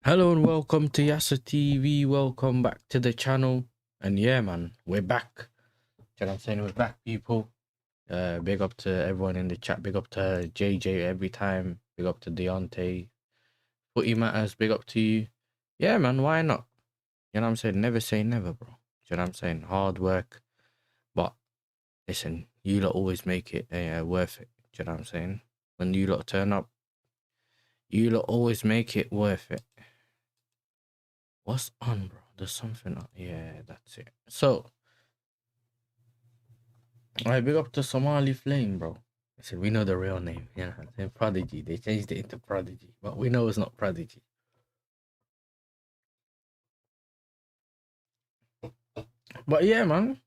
Hello and welcome to Yasa TV. Welcome back to the channel. And yeah, man, we're back. You know what I'm saying? We're back, people. Big up to everyone in the chat. Big up to JJ every time. Big up to Deontay. Footy Matters. Big up to you. Yeah, man, why not? You know what I'm saying? Never say never, bro. You know what I'm saying? Hard work. But listen, you lot always make it worth it. You know what I'm saying? When you lot turn up, you lot always make it worth it. What's on, bro? There's something on. Yeah, that's it. So, I big up to Somali Flame, bro. I said, we know the real name. Yeah, they're Prodigy. They changed it into Prodigy, but we know it's not Prodigy. But yeah, man.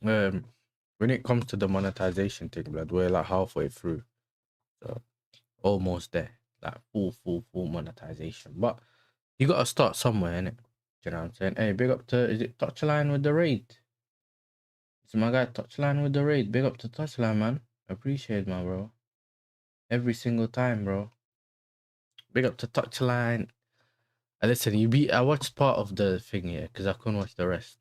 When it comes to the monetization thing, blood, we're like halfway through. So, almost there. Like full monetization. But you gotta start somewhere, innit? Do you know what I'm saying? Hey, big up to, is it Touchline with the raid? It's my guy Touchline with the raid. Big up to Touchline, man. Appreciate my bro. Every single time, bro. Big up to Touchline. Listen, I watched part of the thing here because I couldn't watch the rest.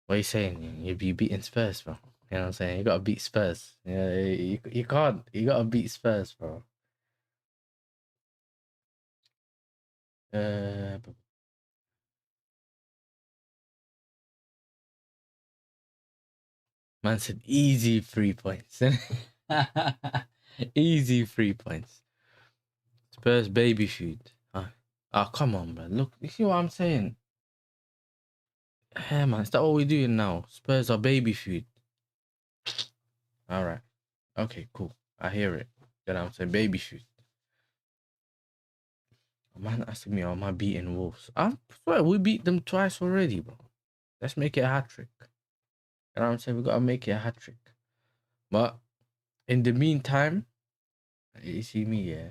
What are you saying? You be beating Spurs, bro. You know what I'm saying? You gotta beat Spurs. Yeah, you can't. You gotta beat Spurs, bro. Uh, Man said easy 3 points. Easy 3 points. Spurs baby food. Oh, come on, man. Look, you see what I'm saying? Hey, man, is that what we're doing now? Spurs are baby food. All right. Okay, cool. I hear it. You know what I'm saying? Baby food. A man asking me, am I beating Wolves? I swear, we beat them twice already, bro. Let's make it a hat trick. You know what I'm saying? We gotta make it a hat trick. But in the meantime, you see me, yeah.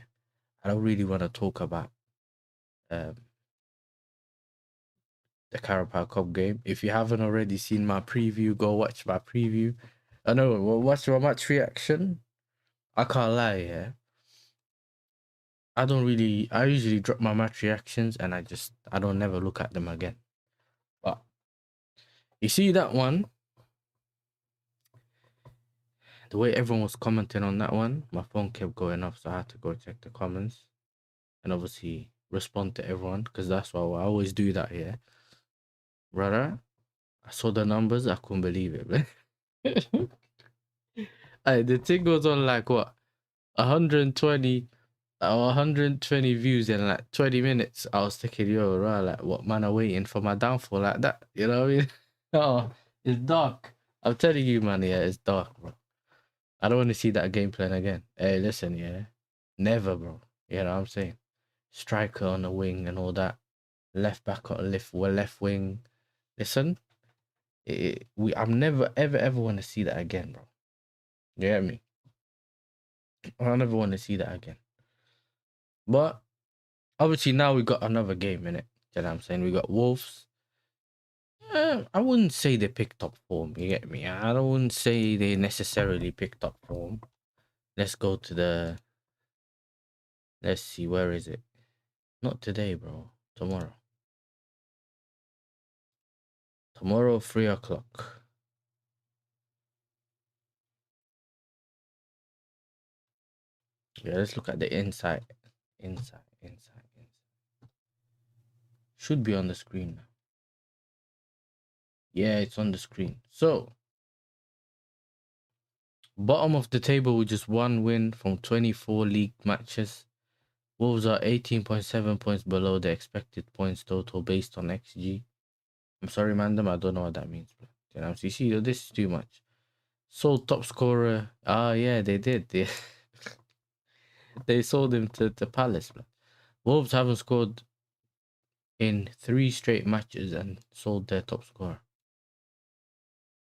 I don't really want to talk about um, the Carabao Cup game. If you haven't already seen my preview, go watch my preview. I know, watch my match reaction. I can't lie, yeah. I usually drop my match reactions and I don't never look at them again. But you see that one, the way everyone was commenting on that one, my phone kept going off, so I had to go check the comments and obviously respond to everyone because that's why I always do that here. Brother, I saw the numbers, I couldn't believe it, man. The thing goes on like what? 120 or 120 views in like 20 minutes. I was thinking, yo, right, like what man are waiting for my downfall like that? You know what I mean? Oh, it's dark. I'm telling you, man, yeah, it's dark, bro. I don't want to see that game plan again. Hey, listen, yeah. Never, bro. You know what I'm saying? Striker on the wing and all that. Left back on left wing. Listen, I'm never ever want to see that again, bro. You get me? I never want to see that again. But obviously now we got another game in it. You know what I'm saying? We got Wolves. I wouldn't say they picked up form. You get me? I don't wouldn't say they necessarily picked up form. Let's go to the. Let's see, where is it? Not today, bro. Tomorrow. Tomorrow, 3 o'clock. Yeah, let's look at the inside. Inside. Should be on the screen now. Yeah, it's on the screen. So, bottom of the table with just one win from 24 league matches. Wolves are 18.7 points below the expected points total based on XG. I'm sorry, Mandem, I don't know what that means. But, you know, you see, this is too much. Sold top scorer. Yeah, they did. They sold him to Palace. Bro. Wolves haven't scored in 3 straight matches and sold their top scorer.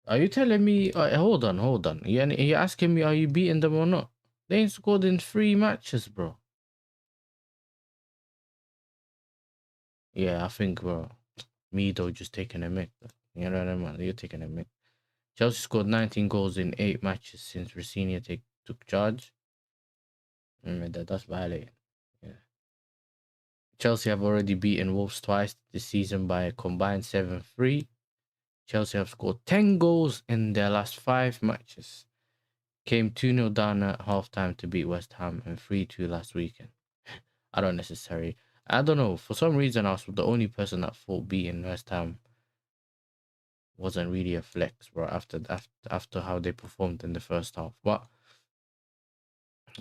Are you telling me? Hold on. You're asking me, are you beating them or not? They ain't scored in 3 matches, bro. Yeah, I think, bro. Mido just taking a mick. You know what I mean? You're taking a mick. Chelsea scored 19 goals in 8 matches since Rosenior took charge. That's violating. Yeah. Chelsea have already beaten Wolves twice this season by a combined 7-3. Chelsea have scored 10 goals in their last 5 matches. Came 2-0 down at halftime to beat West Ham and 3-2 last weekend. I don't know. For some reason, I was the only person that thought beating West Ham wasn't really a flex, bro, after how they performed in the first half. But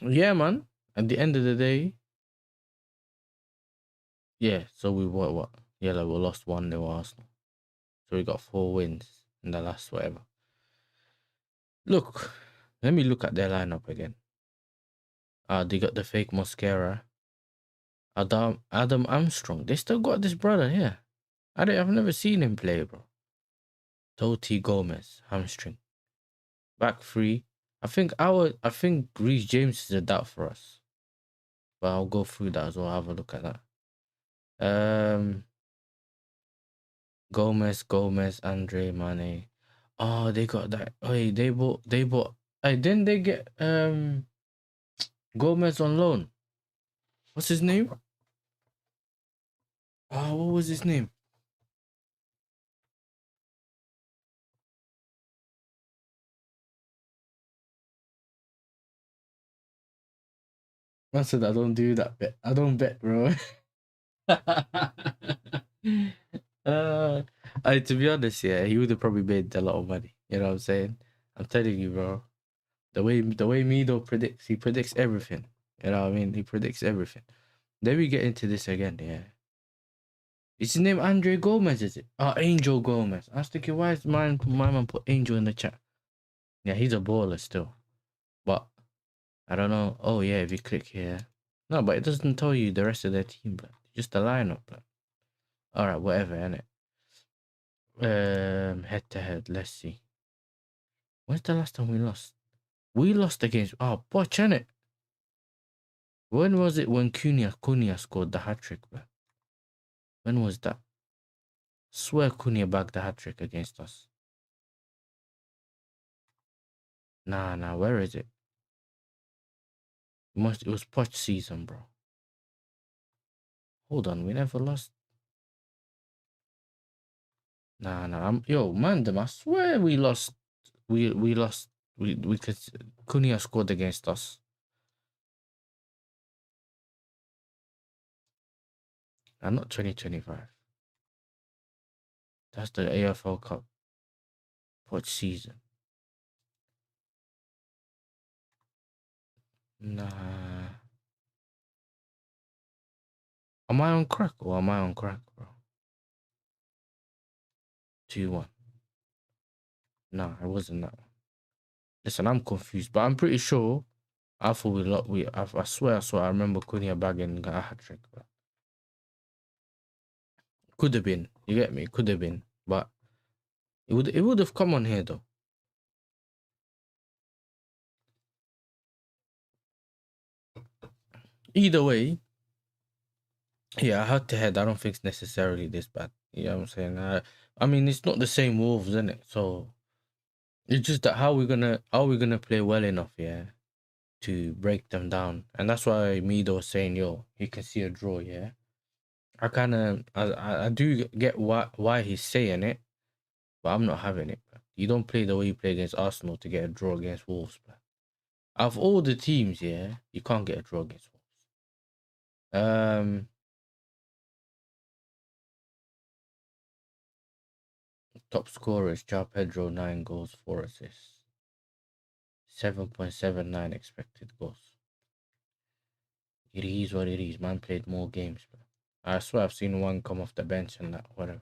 yeah, man, at the end of the day, yeah, so we what? Yeah, like we lost 1-0 Arsenal. So we got 4 wins in the last whatever. Look, let me look at their lineup again. They got the fake mascara. Adam Armstrong. They still got this brother here. I've never seen him play, bro. Toti Gomez, hamstring. Back 3. I think Reece James is a doubt for us. But I'll go through that as well. Have a look at that. Gomez, Andre, Mane. Oh, they got that. Hey, they bought. Hey, didn't they get Gomez on loan? What's his name? Oh, what was his name? I said I don't do that bet. I don't bet, bro. To be honest, yeah, he would have probably made a lot of money. You know what I'm saying? I'm telling you, bro. The way Mido predicts, he predicts everything. You know what I mean? He predicts everything. Then we get into this again, yeah. Is his name Andre Gomez, is it? Oh, Angel Gomez. I was thinking, why is my man put Angel in the chat? Yeah, he's a baller still. But I don't know. Oh yeah, if you click here. No, but it doesn't tell you the rest of their team, but just the lineup, but alright, whatever, innit? Head to head, let's see. When's the last time we lost? We lost against Poch, innit? When was it when Cunha scored the hat trick, bro? When was that? Swear Cunha bagged the hat trick against us. Nah, where is it? It was Poch season, bro. Hold on, we never lost. Nah. Yo, Mandem, I swear we lost. We lost. We could. Cunha scored against us. Not 2025. That's the AFL Cup. What season? Nah. Am I on crack or am I on crack, bro? 2-1. Nah, it wasn't that one. Listen, I'm confused, but I'm pretty sure. I thought I swear I remember Cunha bagging a hat trick, bro. Could have been. You get me? Could have been, but it would have come on here though. Either way, yeah, head to head, I don't think it's necessarily this bad. You know what I'm saying? I mean, it's not the same Wolves, isn't it? So it's just that how we gonna play well enough, yeah, to break them down, and that's why Mido was saying, yo, you can see a draw, yeah. I do get why he's saying it, but I'm not having it. Bro. You don't play the way you play against Arsenal to get a draw against Wolves, bro. Out of all the teams, yeah, you can't get a draw against Wolves. Top scorers, João Pedro, 9 goals, 4 assists. 7.79 expected goals. It is what it is. Man played more games, bro. I swear I've seen one come off the bench and that, whatever.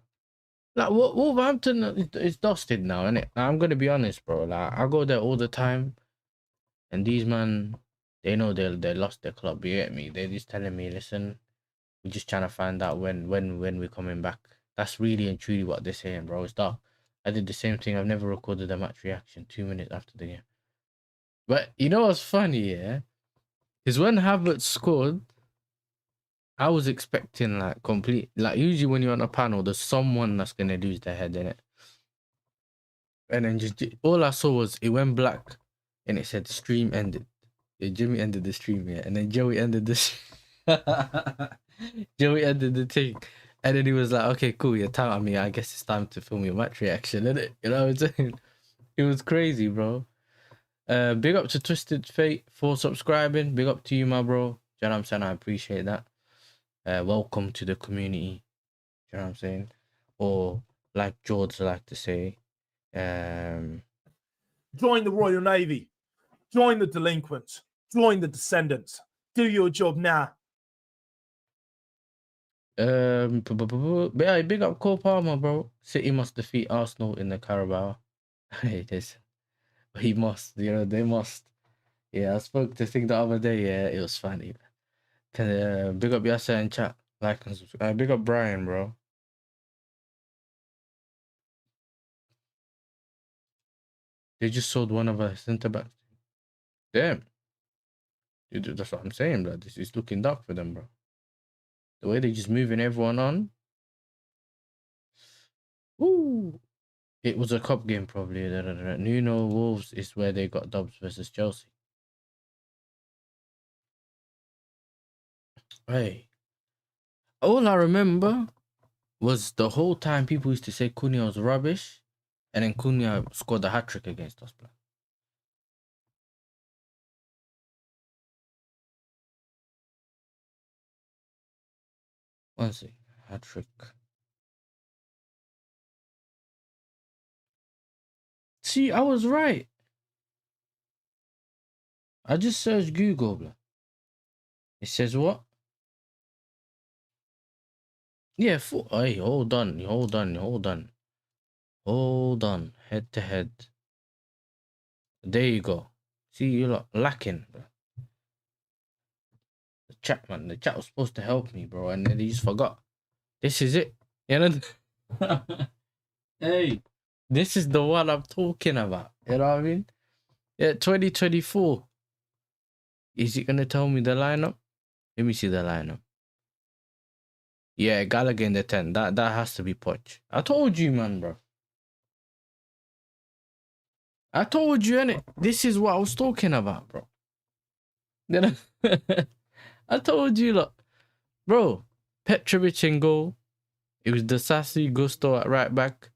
Like, Wolverhampton is dusted now, innit? Now, I'm going to be honest, bro. Like, I go there all the time, and these man, they know they lost their club, you get me? They're just telling me, listen, we're just trying to find out when we're coming back. That's really and truly what they're saying, bro. It's dark. I did the same thing. I've never recorded a match reaction 2 minutes after the game. But you know what's funny, yeah? Is when Havertz scored, I was expecting like complete, like usually when you're on a panel, there's someone that's gonna lose their head in it. And then just all I saw was it went black and it said stream ended. Yeah, Jimmy ended the stream, yeah. And then Joey ended the Joey ended the thing. And then he was like, okay, cool, you're time. I mean, I guess it's time to film your match reaction, isn't it? You know what I'm saying? It was crazy, bro. Big up to Twisted Fate for subscribing. Big up to you, my bro. You know what I'm saying? I appreciate that. Welcome to the community. You know what I'm saying? Or like George like to say, join the Royal Navy. Join the delinquents. Join the descendants. Do your job now. but yeah, big up Cole Palmer, bro. City must defeat Arsenal in the Carabao. Hey, this he must, you know, they must. Yeah, I spoke to Thing the other day. Yeah, it was funny. Can big up Yasser in chat, like and subscribe. Big up Brian, bro. They just sold one of our centre backs. Damn, dude, that's what I'm saying, bro. This is looking dark for them, bro. The way they just moving everyone on. Woo! It was a cup game, probably. Nuno Wolves is where they got dubs versus Chelsea. Hey, all I remember was the whole time people used to say Cunha was rubbish, and then Cunha scored a hat trick against us, bro. One sec, hat trick. See, I was right. I just searched Google, bro. It says what? Yeah, hey, hold on. Head to head. There you go. See, you're lot lacking, bro. The chat was supposed to help me, bro, and then they just forgot. This is it. You know? Hey, this is the one I'm talking about. You know what I mean? Yeah, 2024. Is it gonna tell me the lineup? Let me see the lineup. Yeah, Gallagher in the 10. That has to be Poch. I told you, man, bro. I told you, innit? This is what I was talking about, bro. Then I told you, look, bro. Petrovic in goal. It was Dasasi Gusto at right back.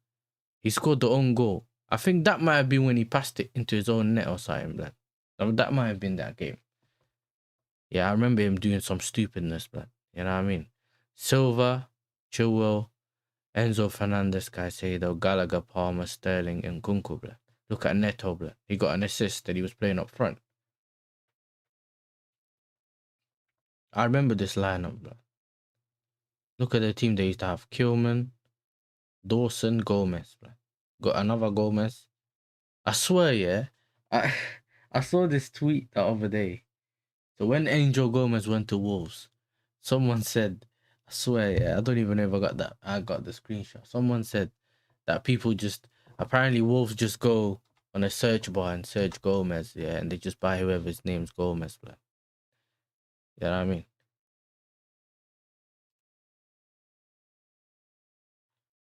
He scored the own goal. I think that might have been when he passed it into his own net or something, blood. That might have been that game. Yeah, I remember him doing some stupidness, blood. You know what I mean? Silva, Chilwell, Enzo Fernandez, Caicedo, Gallagher, Palmer, Sterling, and Kunku, blood. Look at Neto, blood. He got an assist that he was playing up front. I remember this lineup, blood. Look at the team they used to have. Kilman, Dawson, Gomez, blood. Got another Gomez. I swear, yeah. I I saw this tweet the other day. So when Angel Gomez went to Wolves, someone said, I swear, yeah, I don't even know if I got that. I got the screenshot. Someone said that people just apparently Wolves just go on a search bar and search Gomez, yeah, and they just buy whoever's name's Gomez, bro. You know what I mean?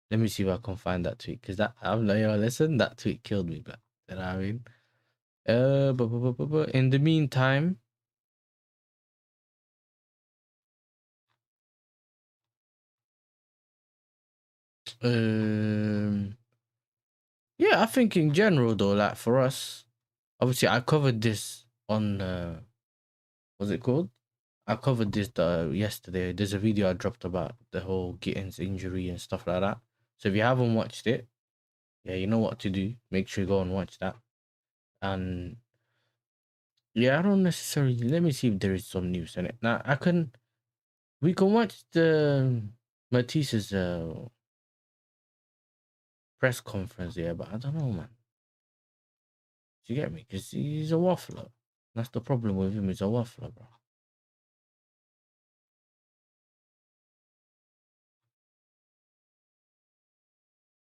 Let me see if I can find that tweet, because that I'm like, yo, listen, that tweet killed me, bro. You know what I mean? In the meantime, yeah, I think in general though, like for us, obviously I covered this on what's it called? I covered this yesterday. There's a video I dropped about the whole Gittins injury and stuff like that. So if you haven't watched it, yeah, you know what to do. Make sure you go and watch that. And yeah, I don't necessarily. Let me see if there is some news in it. Now we can watch the Matisse's press conference, yeah, but I don't know, man. Do you get me? Because he's a waffler. That's the problem with him. He's a waffler, bro.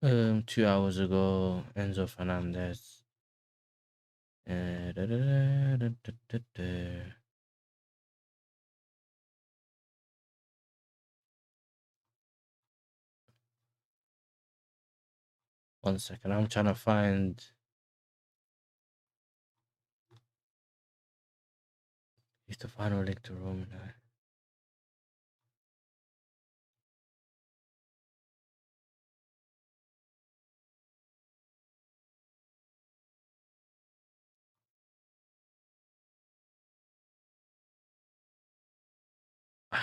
2 hours ago, Enzo Fernandez. One second, I'm trying to find. It's the final leg to Rome.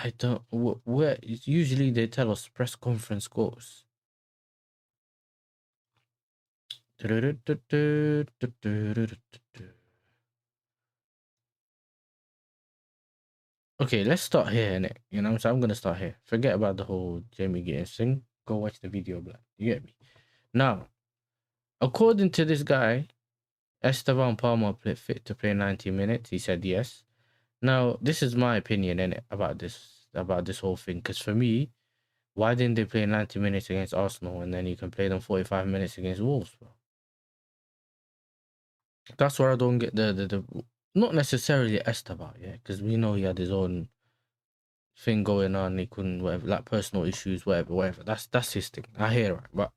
I don't. Where usually they tell us press conference scores. Okay, let's start here, innit? You know what I'm saying? I'm gonna start here. Forget about the whole Jamie getting sing. Go watch the video, black. You get me? Now, according to this guy, Esteban Palmer fit to play 90 minutes. He said yes. Now, this is my opinion, innit, about this whole thing. Because for me, why didn't they play 90 minutes against Arsenal and then you can play them 45 minutes against Wolves, bro? That's where I don't get the not necessarily Esteban, yeah, because we know he had his own thing going on. He couldn't, whatever, like personal issues, whatever. That's his thing. I hear it, but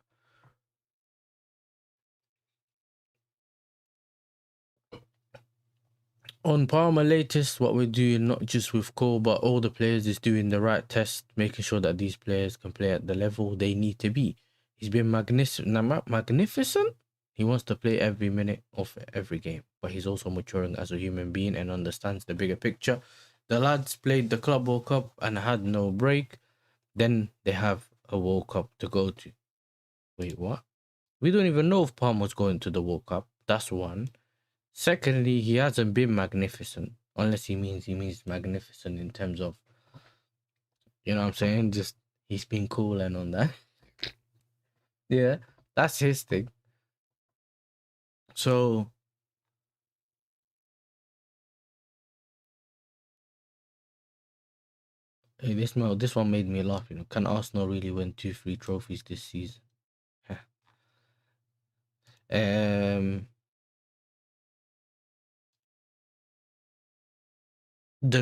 on Parma latest, what we're doing, not just with Cole, but all the players, is doing the right test, making sure that these players can play at the level they need to be. He's been magnificent. He wants to play every minute of every game, but he's also maturing as a human being and understands the bigger picture. The lads played the Club World Cup and had no break. Then they have a World Cup to go to. Wait, what? We don't even know if Palmer's going to the World Cup. That's one. Secondly, he hasn't been magnificent, unless he means magnificent in terms of, you know what I'm saying? Just he's been cool and on that. Yeah, that's his thing. So hey, this one made me laugh. You know, can Arsenal really win 2-3 trophies this season? The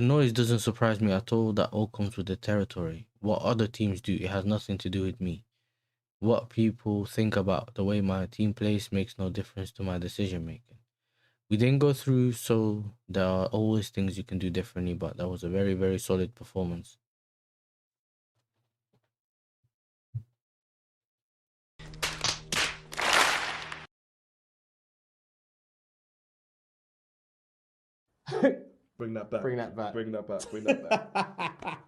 noise doesn't surprise me at all. That all comes with the territory. What other teams do, it has nothing to do with me. What people think about the way my team plays makes no difference to my decision making. We didn't go through, so there are always things you can do differently, but that was a very, very solid performance. Bring that back. Bring that back. Bring that back. Bring that back.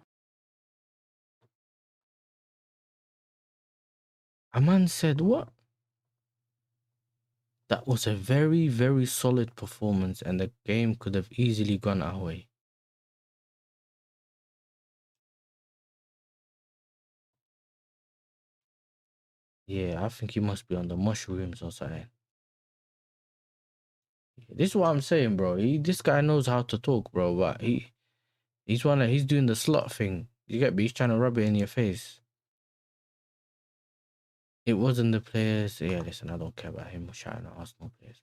A man said, what? That was a very, very solid performance, and the game could have easily gone our way. Yeah, I think he must be on the mushrooms or something. This is what I'm saying, bro. This guy knows how to talk, bro, but he's doing the slot thing. You get me? He's trying to rub it in your face. It wasn't the players. Yeah, listen, I don't care about him shouting at Arsenal players.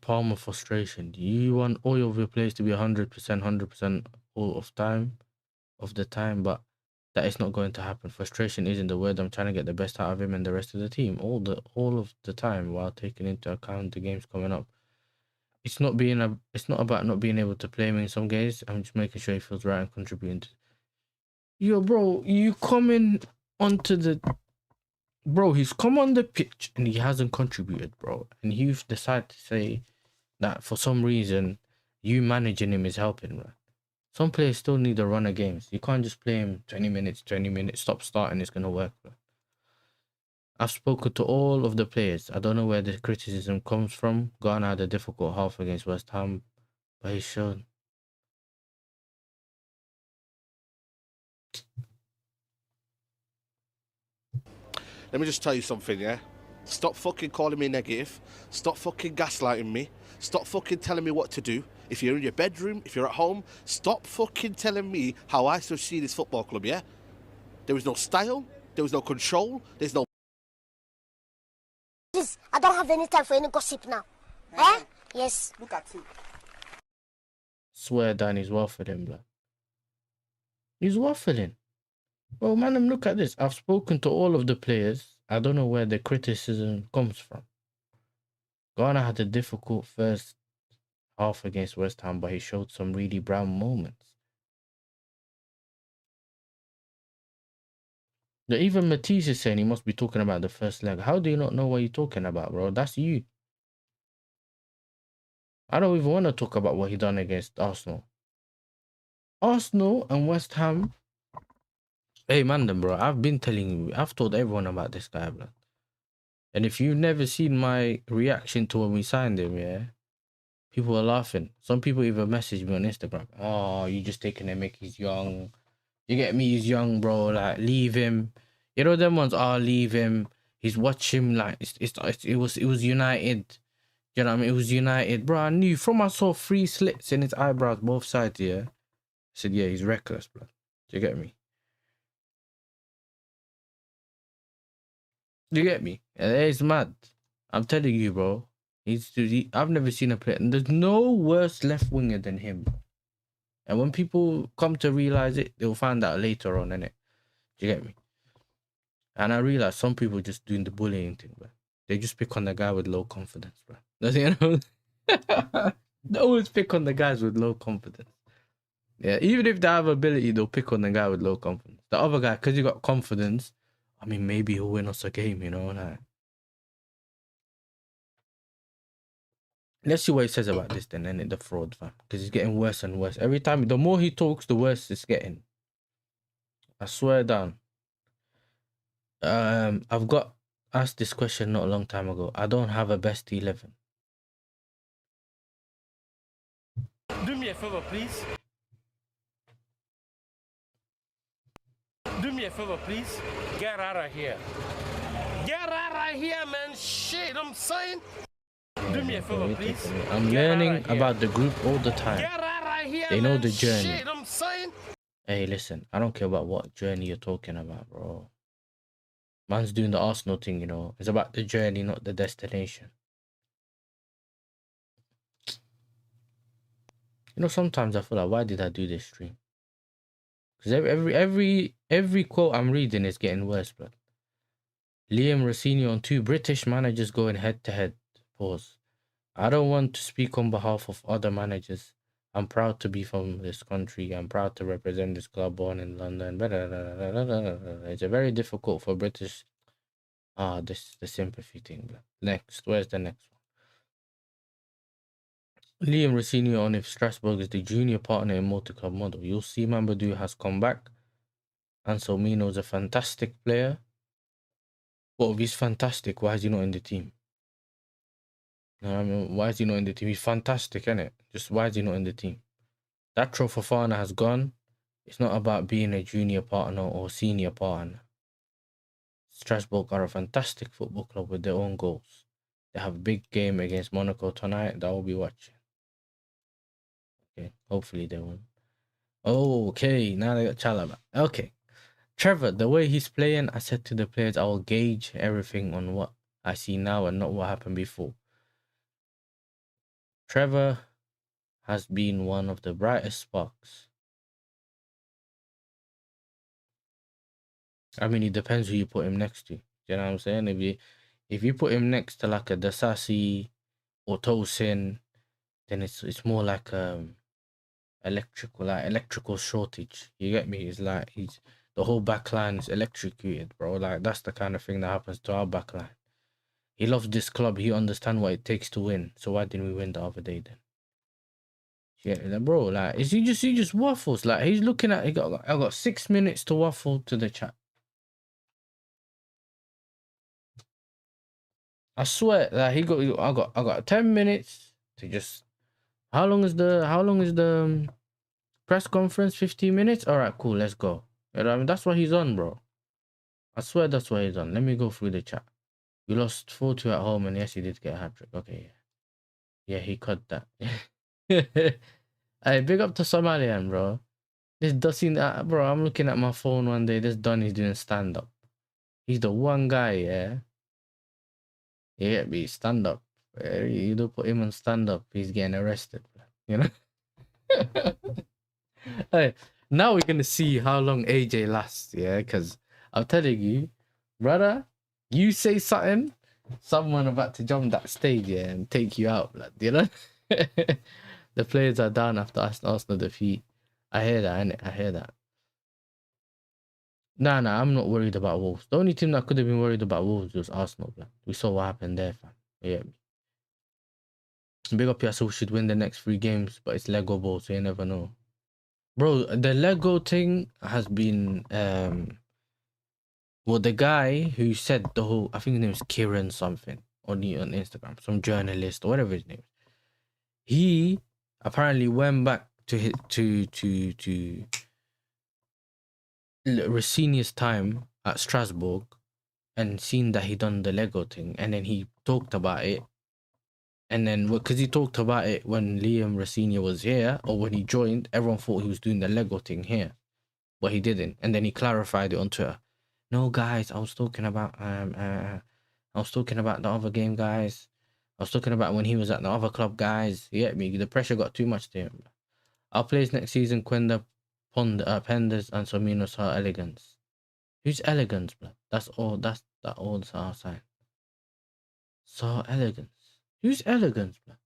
Palmer frustration. You want all of your players to be 100% all of the time, but that is not going to happen. Frustration isn't the word. I'm trying to get the best out of him and the rest of the team all of the time, while taking into account the games coming up. It's not about not being able to play him in some games. I'm just making sure he feels right and contributing. Yo, bro, you coming onto the... Bro, he's come on the pitch and he hasn't contributed, bro. And you've decided to say that for some reason, you managing him is helping, bro. Some players still need a run of games. You can't just play him 20 minutes, stop starting, it's going to work, bro. I've spoken to all of the players. I don't know where the criticism comes from. Ghana had a difficult half against West Ham, but he's shown. Let me just tell you something, yeah? Stop fucking calling me negative. Stop fucking gaslighting me. Stop fucking telling me what to do. If you're in your bedroom, if you're at home, stop fucking telling me how I should see this football club, yeah? There was no style. There was no control. There's no... Please, I don't have any time for any gossip now. Eh? Yes. Look at it. Swear down, he's waffling, blood. He's waffling. Well, man, look at this. I've spoken to all of the players. I don't know where the criticism comes from. Ghana had a difficult first half against West Ham, but he showed some really brown moments. Now, even Matisse is saying he must be talking about the first leg. How do you not know what you're talking about, bro? That's you. I don't even want to talk about what he done against Arsenal. Arsenal and West Ham. Hey, man, then, bro. I've been telling you. I've told everyone about this guy, bro. And if you've never seen my reaction to when we signed him, yeah, people are laughing. Some people even message me on Instagram. Oh, you just taking a mick. He's young. You get me? He's young, bro. Like, leave him. You know them ones. Oh, leave him. He's watch him. Like, it was United. You know what I mean? It was United, bro. I knew from I saw 3 slits in his eyebrows, both sides. Yeah, I said, yeah, he's reckless, bro. Do you get me? Do you get me? It's mad. I'm telling you, bro. I've never seen a player. And there's no worse left winger than him. And when people come to realize it, they'll find out later on, innit? Do you get me? And I realize some people just doing the bullying thing, bro. They just pick on the guy with low confidence, bro. That's, you know? They always pick on the guys with low confidence. Yeah, even if they have ability, they'll pick on the guy with low confidence. The other guy, because he got confidence, I mean, maybe he'll win us a game, you know? Like, let's see what he says about this then, and the fraud, fam. Because he's getting worse and worse. Every time, the more he talks, the worse it's getting. I swear down. I've got asked this question not a long time ago. I don't have a best 11. Do me a favor, please. Do me a favor, please. Get out of here. Get out of here, man. Shit, I'm saying. Do me a favor, please. I'm learning about the group all the time. Get out of here, They know man. the journey. Shit, I'm saying. Hey, listen, I don't care about what journey you're talking about, bro. Man's doing the Arsenal thing, you know. It's about the journey, not the destination. You know, sometimes I feel like, why did I do this stream? Because every quote I'm reading is getting worse, bro. Liam Rossini on 2 British managers going head to head. Pause. I don't want to speak on behalf of other managers. I'm proud to be from this country. I'm proud to represent this club born in London. It's a very difficult for British. This the sympathy thing. Bro. Next, where's the next one? Liam Rossini on if Strasbourg is the junior partner in multi-club model. You'll see Mamadou has come back. Anselmino is a fantastic player. Well, if he's fantastic, why is he not in the team? You know what I mean? Why is he not in the team? He's fantastic, isn't it? Just why is he not in the team? That Fofana has gone. It's not about being a junior partner or senior partner. Strasbourg are a fantastic football club with their own goals. They have a big game against Monaco tonight that I'll be watching. Okay, hopefully they win. Oh, okay, now they got Chalaba. Okay. Trevor, the way he's playing, I said to the players, I will gauge everything on what I see now and not what happened before. Trevor has been one of the brightest sparks. I mean, it depends who you put him next to. You know what I'm saying? If you put him next to like a Dasasi or Tosin, then it's more like electrical shortage. You get me? It's like the whole back line is electrocuted, bro. Like that's the kind of thing that happens to our back line. He loves this club. He understands what it takes to win. So why didn't we win the other day then? Yeah, like, bro. Like, he just waffles. Like he's looking at. I got 6 minutes to waffle to the chat. I swear that I got 10 minutes to just. How long is the press conference? 15 minutes. All right, cool. Let's go. You know what I mean? That's what he's on, bro. I swear that's what he's on. Let me go through the chat. We lost 4-2 at home, and yes, he did get a hat trick. Okay, yeah, he cut that. Hey, big up to Somalian, bro. This Dustin, bro. I'm looking at my phone one day. This Donny's doing stand up. He's the one guy, yeah. Yeah, be stand up. You don't put him on stand up, he's getting arrested. You know. Hey, now we're gonna see how long AJ lasts. Yeah, because I'm telling you, brother, you say something, someone about to jump that stage, yeah, and take you out, blood. You know. The players are down after Arsenal defeat. I hear that, innit? I hear that. Nah, I'm not worried about Wolves. The only team that could have been worried about Wolves was Arsenal, blood. We saw what happened there, fam. Yeah. Big up, yeah, so we should win the next 3 games, but it's Lego ball, so you never know. Bro, the Lego thing has been well, the guy who said the whole, I think his name is Kieran something on Instagram, some journalist or whatever his name is. He apparently went back to his, to Rossini's time at Strasbourg and seen that he done the Lego thing, and then he talked about it. And then, because he talked about it when Liam Rossini was here, or when he joined, everyone thought he was doing the Lego thing here, but he didn't. And then he clarified it on Twitter. No, guys, I was talking about the other game, guys. I was talking about when he was at the other club, guys. You get me? The pressure got too much to him. Our players next season, Quenda, Penders, and Somino saw elegance. Who's elegance, blood? That's all. That's our sign. Saw elegance. Who's elegance, blood?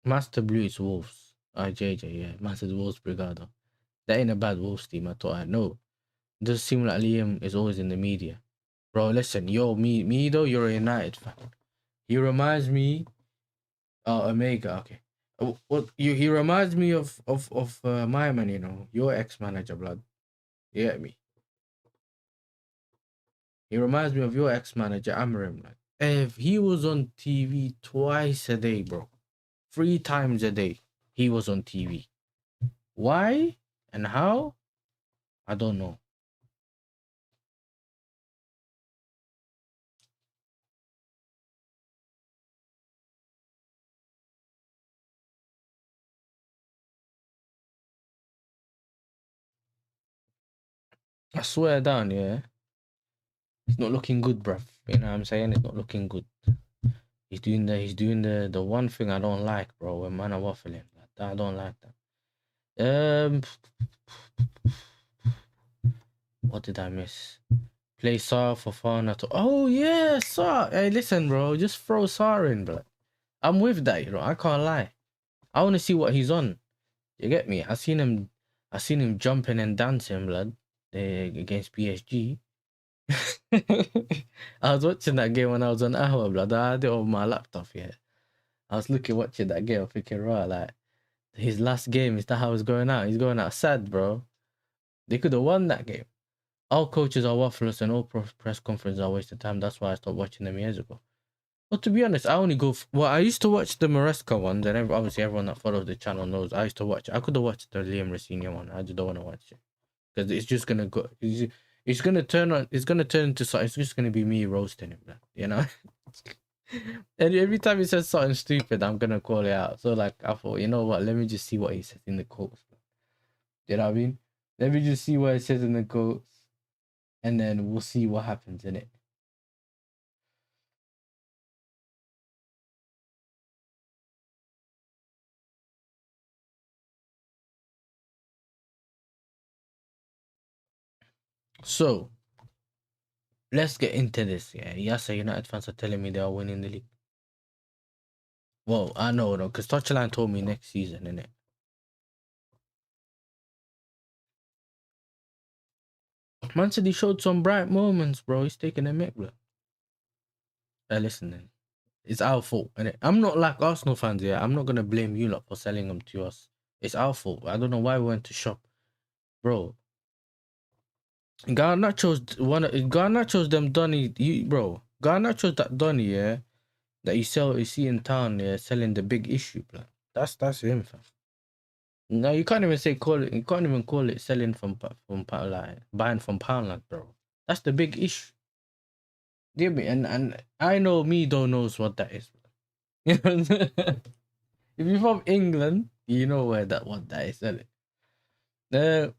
Master Blue is Wolves. JJ, yeah. Master Wolves Brigada. That ain't a bad Wolves team. I thought I know. It does seem like Liam is always in the media. Bro, listen, me though, you're a United fan. He reminds me, Omega, okay. He reminds me of my man, you know, your ex-manager, blood. You get me? He reminds me of your ex-manager, Amram. Like, if he was on TV twice a day, bro, 3 times a day, he was on TV. Why and how? I don't know. I swear down, yeah. It's not looking good, bruv. You know what I'm saying? It's not looking good. He's doing the one thing I don't like, bro. When man are waffling, I don't like that. What did I miss? Play Sar for fun. Oh yeah, Sar. Hey, listen, bro. Just throw Sar in, bro. I'm with that, you know. I can't lie. I want to see what he's on. You get me? I seen him jumping and dancing, blood, against PSG. I was watching that game when I was on Ahwa, blood. I had it on my laptop, yeah. I was watching that game, thinking, right, like, his last game, is that how he's going out? He's going out sad, bro. They could have won that game. All coaches are worthless and all press conferences are a waste of time. That's why I stopped watching them years ago. But to be honest, I only go... Well, I used to watch the Maresca ones, and obviously everyone that follows the channel knows I used to watch... I could have watched the Liam Rossini one. I just don't want to watch it. Because it's just going to go... It's going to turn on... It's going to turn into something... It's just going to be me roasting him, you know? And every time he says something stupid, I'm going to call it out. So, like, I thought, you know what? Let me just see what he says in the quotes. You know what I mean? Let me just see what it says in the quotes. And then we'll see what happens in it. So, let's get into this. Yeah, yes, United fans are telling me they are winning the league. Well, I know, though, because Touchline told me next season, innit? Man said he showed some bright moments, bro. He's taking a mick, bro. Listen, then. It's our fault, innit? I'm not like Arsenal fans, yeah. I'm not going to blame you lot for selling them to us. It's our fault. I don't know why we went to shop. Bro. Garnacho's them Donny, bro. Garnacho's that Donny, yeah, that you see in town, yeah, selling the big issue, bro. That's him, fam. No, you can't even call it selling from like buying from Poundland, bro. That's the big issue. Give me and I know me don't knows what that is. You know what I'm saying? If you're from England, you know what that is, isn't it?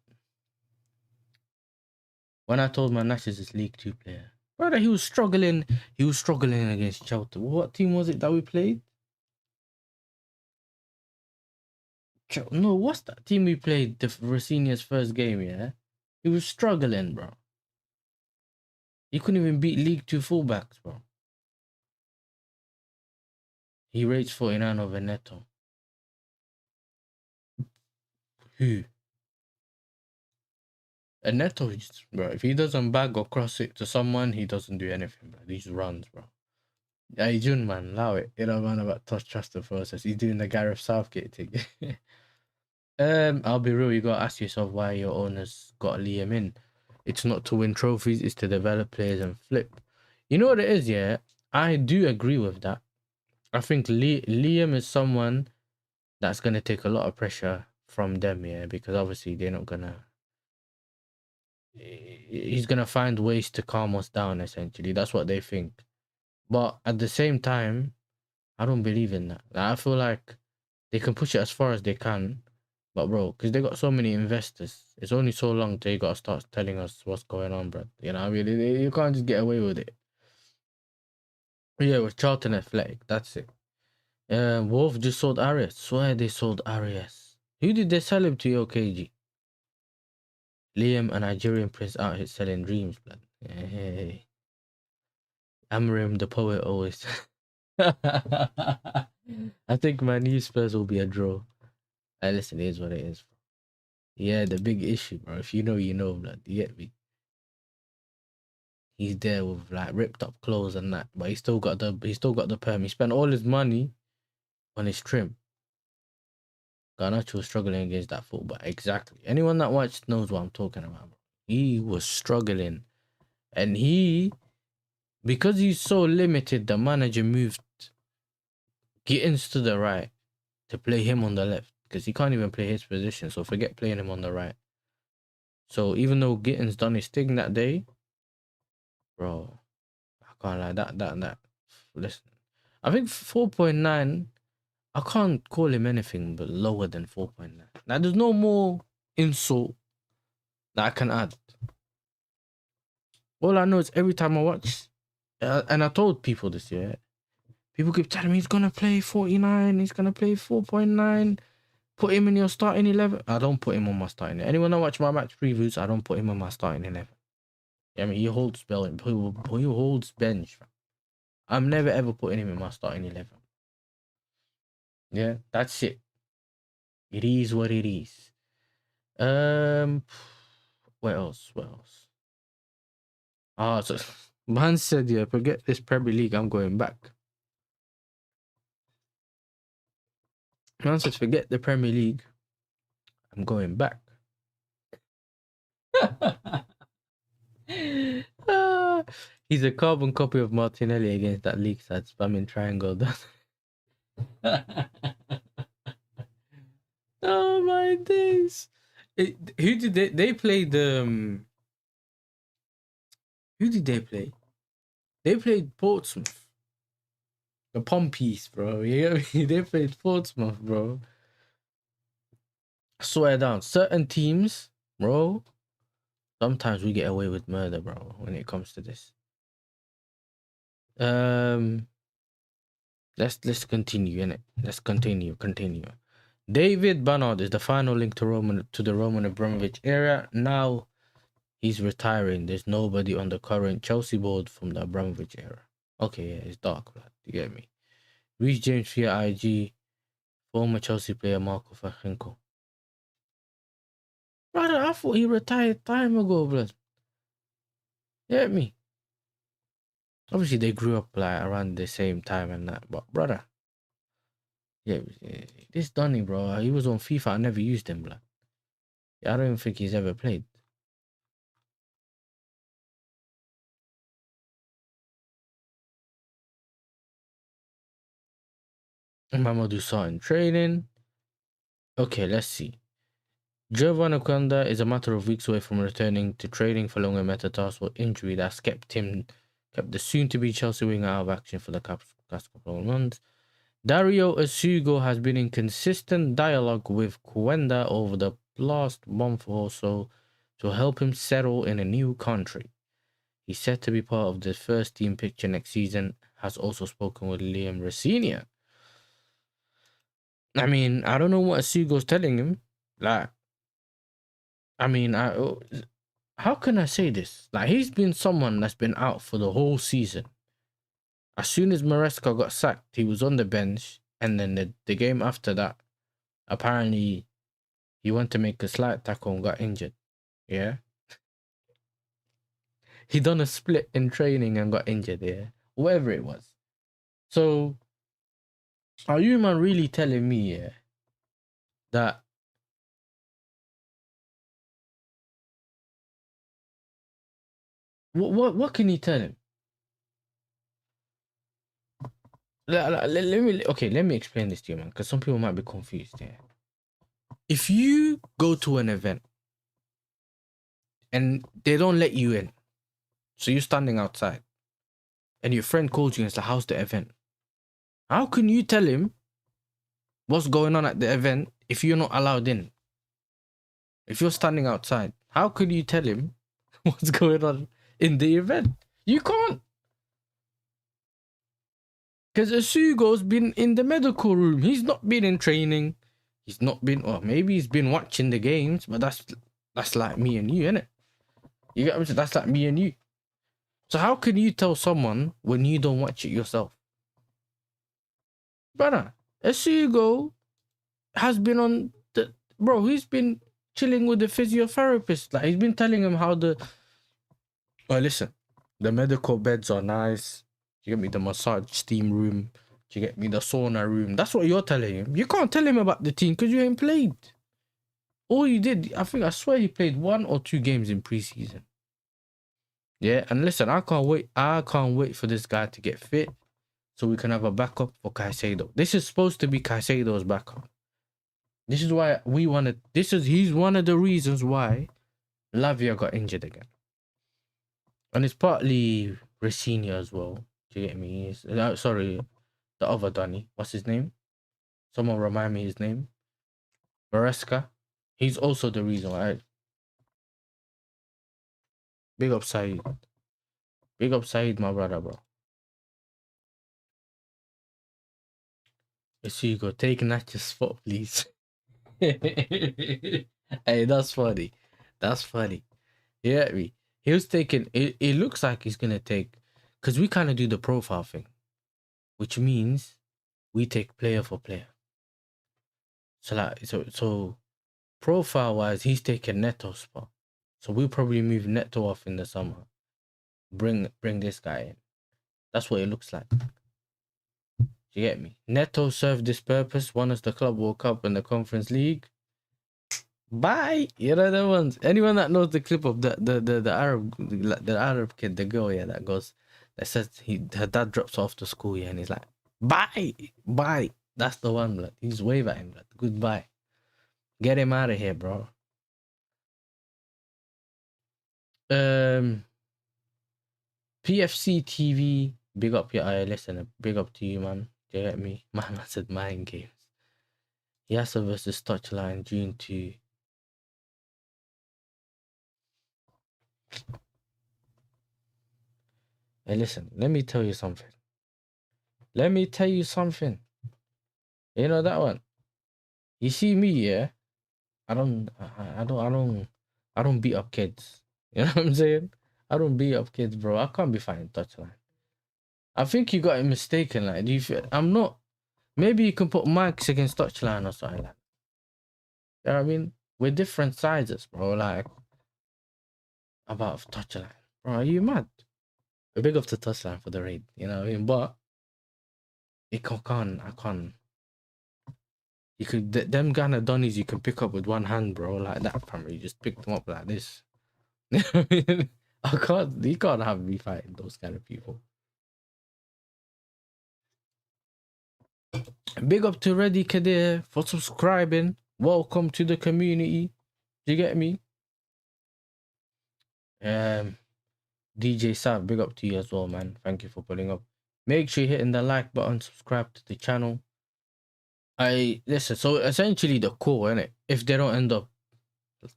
When I told my Nash is this League 2 player, brother, he was struggling against Chelsea. What team was it that we played? No, what's that team we played? The Rossini's first game, yeah? He was struggling, bro. He couldn't even beat League 2 fullbacks, bro. He rates 49 over Neto. Who? And Neto, bro, if he doesn't bag or cross it to someone, he doesn't do anything, bro. These runs, bro. Hey, Jun, man, allow it. You know, man, about trust the process. He's doing the Gareth Southgate thing. I'll be real. You gotta ask yourself why your owners got Liam in. It's not to win trophies. It's to develop players and flip. You know what it is, yeah. I do agree with that. I think Liam is someone that's gonna take a lot of pressure from them, yeah, because obviously they're not gonna. He's gonna find ways to calm us down. Essentially, that's what they think. But at the same time, I don't believe in that. Like, I feel like they can push it as far as they can, but bro, because they got so many investors, it's only so long till you gotta start telling us what's going on, bro. You know, what I mean, you can't just get away with it. Yeah, with Charlton Athletic, that's it. Wolf just sold Arias. Swear they sold Arias. Who did they sell him to, OKG? Liam, a Nigerian prince out here selling dreams, blood. Hey. Amrim, the poet, always. I think my new Spurs will be a draw. Listen, it is what it is. Yeah, the big issue, bro. If you know, you know, blood. You get me? He's there with like ripped up clothes and that, but he still got the perm. He spent all his money on his trim. Garnacho was struggling against that football. Exactly. Anyone that watched knows what I'm talking about, bro. He was struggling. And because he's so limited, the manager moved Gittins to the right to play him on the left. Because he can't even play his position, so forget playing him on the right. So even though Gittins done his thing that day, bro, I can't lie, that. Listen, I think 4.9, I can't call him anything but lower than 4.9. Now, there's no more insult that I can add. All I know is every time I watch, and I told people this year, people keep telling me he's going to play 49, he's going to play 4.9, put him in your starting 11. I don't put him on my starting 11. Anyone that watch my match previews, I don't put him on my starting 11. I mean, he holds bench. I'm never ever putting him in my starting 11. Yeah, that's it. It is what it is. What else? So man said, yeah, forget this Premier League, I'm going back. Man said, forget the Premier League, I'm going back. He's a carbon copy of Martinelli against that league side spamming triangle. Oh my days! Who did they played? Who did they play? They played Portsmouth. The Pompies, bro. You get me? They played Portsmouth, bro. Swear down. Certain teams, bro. Sometimes we get away with murder, bro. When it comes to this. Let's continue, innit? Let's continue. David Bannard is the final link to the Roman Abramovich era. Now he's retiring. There's nobody on the current Chelsea board from the Abramovich era. Okay, yeah, it's dark, blood. You get me? Reece James via IG. Former Chelsea player Marco Fachenko. Brother, I thought he retired time ago, blood. You get me? Obviously, they grew up like around the same time and that, but brother. Yeah, this Donny, bro, he was on FIFA. I never used him, blood. I don't even think he's ever played. Mamadou Sarr in training. Okay, let's see. Jovan Okonda is a matter of weeks away from returning to training following a metatarsal injury that's kept the soon-to-be Chelsea winger out of action for the past couple of months. Dario Asugo has been in consistent dialogue with Kwenda over the last month or so to help him settle in a new country. He's set to be part of the first team picture next season, has also spoken with Liam Rosinia. I mean, I don't know what Asugo's telling him. Like, I mean, how can I say this? Like, he's been someone that's been out for the whole season. As soon as Maresca got sacked, he was on the bench. And then the game after that, apparently, he went to make a slight tackle and got injured. Yeah? He done a split in training and got injured, yeah? Whatever it was. So, are you man really telling me, yeah, that what can you tell him? Let me explain this to you, man, because some people might be confused. Yeah, if you go to an event and they don't let you in, so you're standing outside, and your friend calls you and it's like, "How's the event?" How can you tell him what's going on at the event if you're not allowed in? If you're standing outside, how could you tell him what's going on in the event? You can't. Because Asugo's been in the medical room. He's not been in training. He's not been, or maybe he's been watching the games, but that's like me and you, innit? You get what I'm saying? That's like me and you. So how can you tell someone when you don't watch it yourself? Brother, Asugo has been on the, bro, he's been chilling with the physiotherapist. Like, he's been telling him how the, oh, listen, the medical beds are nice. You get me the massage steam room. You get me the sauna room. That's what you're telling him. You can't tell him about the team because you ain't played. All you did, I swear he played 1 or 2 games in preseason. Yeah, and listen, I can't wait for this guy to get fit so we can have a backup for Caicedo. This is supposed to be Caicedo's backup. This is why he's one of the reasons why Lavia got injured again. And it's partly Racine as well. Do you get me? Sorry, the other Donny. What's his name? Someone remind me his name. Maresca. He's also the reason why. Big up Saeed. Big up Saeed, my brother, bro. Let's see you go. Take Natcha's spot, please. Hey, that's funny. That's funny. Yeah, he was taking. It looks like he's gonna take, because we kind of do the profile thing, which means we take player for player. So like, so profile wise, he's taking Neto's spot. So we'll probably move Neto off in the summer. Bring this guy in. That's what it looks like. You get me? Neto served this purpose, won us the Club World Cup and the Conference League. Bye. You know the ones. Anyone that knows the clip of the Arab kid, the girl, yeah, that says her dad drops off to school, yeah, and he's like, bye. That's the one, blood. He's wave at him, blood. Goodbye. Get him out of here, bro. PFC TV, big up your eye, listen, big up to you, man. Do you get me? My man said mind games. Yasser versus Touchline, June 2. Hey, listen, let me tell you something. You know that one? You see me, yeah? I don't beat up kids. You know what I'm saying? I don't beat up kids, bro. I can't be fighting Touchline. I think you got it mistaken. Like, I'm not. Maybe you can put mics against Touchline or something like that. You know what I mean? We're different sizes, bro. Like, about Touchline. Bro, are you mad? We're big up to Touchline for the raid. You know what I mean? But I can't. You could, them kind of dunnies you can pick up with one hand, bro. Like that, family. You just pick them up like this. You know what I mean? You can't have me fighting those kind of people. Big up to Reddy Kadir for subscribing. Welcome to the community. Do you get me? DJ Sav, big up to you as well, man. Thank you for pulling up. Make sure you're hitting the like button, subscribe to the channel. Listen, so essentially the core, innit? If they don't end up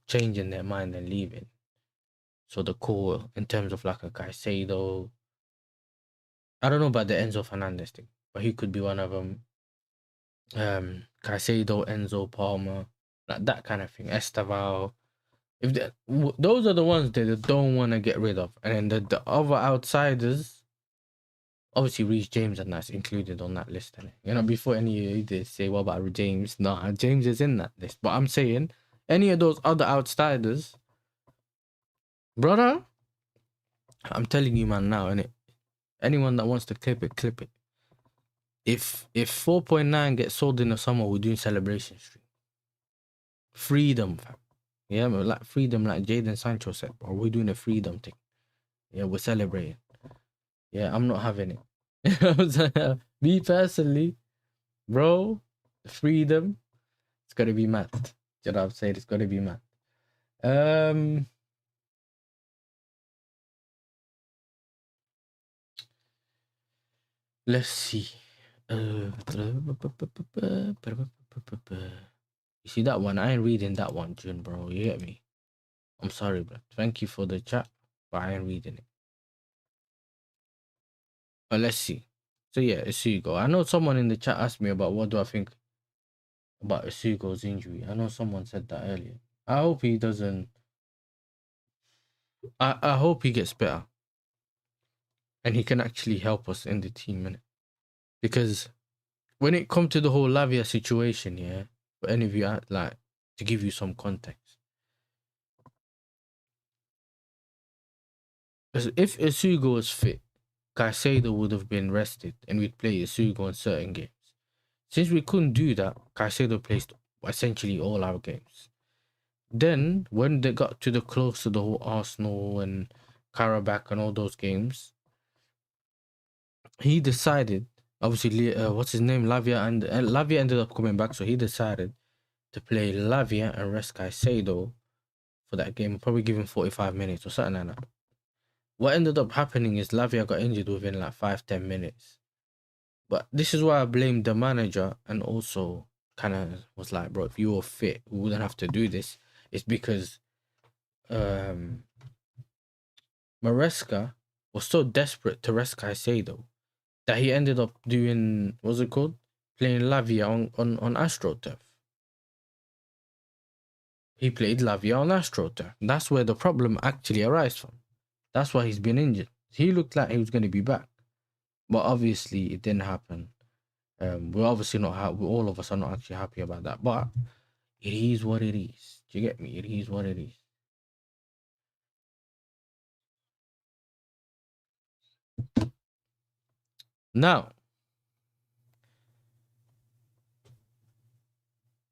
changing their mind and leaving. So the core, in terms of like a Caicedo, I don't know about the Enzo Fernandez thing, but he could be one of them. Caicedo, Enzo, Palmer, like that kind of thing. Esteval. Those are the ones that they don't want to get rid of. And then the other outsiders, obviously Reece James and that's included on that list. Innit? You know, before any of you did say, what about James? Nah, James is in that list. But I'm saying, any of those other outsiders, brother, I'm telling you, man, now, innit? Anyone that wants to clip it, clip it. If 4.9 gets sold in the summer, we're doing celebration stream. Freedom, fam. Yeah, man, like freedom, like Jadon Sancho said, bro. We're doing a freedom thing. Yeah, we're celebrating. Yeah, I'm not having it. You know what I'm saying? Me personally, bro, freedom, it's gotta be mad. You know what I'm saying? It's gotta be mad. Let's see. You see that one? I ain't reading that one, June, bro. You get me? I'm sorry, bro. Thank you for the chat, but I ain't reading it. But let's see. So yeah, Isugo. I know someone in the chat asked me about what do I think about Isugo's injury. I know someone said that earlier. I hope he doesn't. I hope he gets better, and he can actually help us in the team, innit? Because when it comes to the whole Lavia situation, yeah, for any of you, like, to give you some context, if Isugo was fit, Caicedo would have been rested, and we'd play Isugo in certain games. Since we couldn't do that, Caicedo placed essentially all our games. Then, when they got to the close to the whole Arsenal and Karabakh and all those games, he decided, obviously, what's his name, Lavia, and Lavia ended up coming back, so he decided to play Lavia and rest Caicedo for that game, probably give him 45 minutes or something like that. What ended up happening is Lavia got injured within like 5-10 minutes. But this is why I blamed the manager, and also kind of was like, bro, if you were fit, we wouldn't have to do this. It's because Maresca was so desperate to rest Caicedo that he ended up doing, what's it called? Playing Lavia on AstroTurf. He played Lavia on AstroTurf. That's where the problem actually arises from. That's why he's been injured. He looked like he was going to be back. But obviously, it didn't happen. We're obviously not happy. All of us are not actually happy about that. But it is what it is. Do you get me? It is what it is. Now,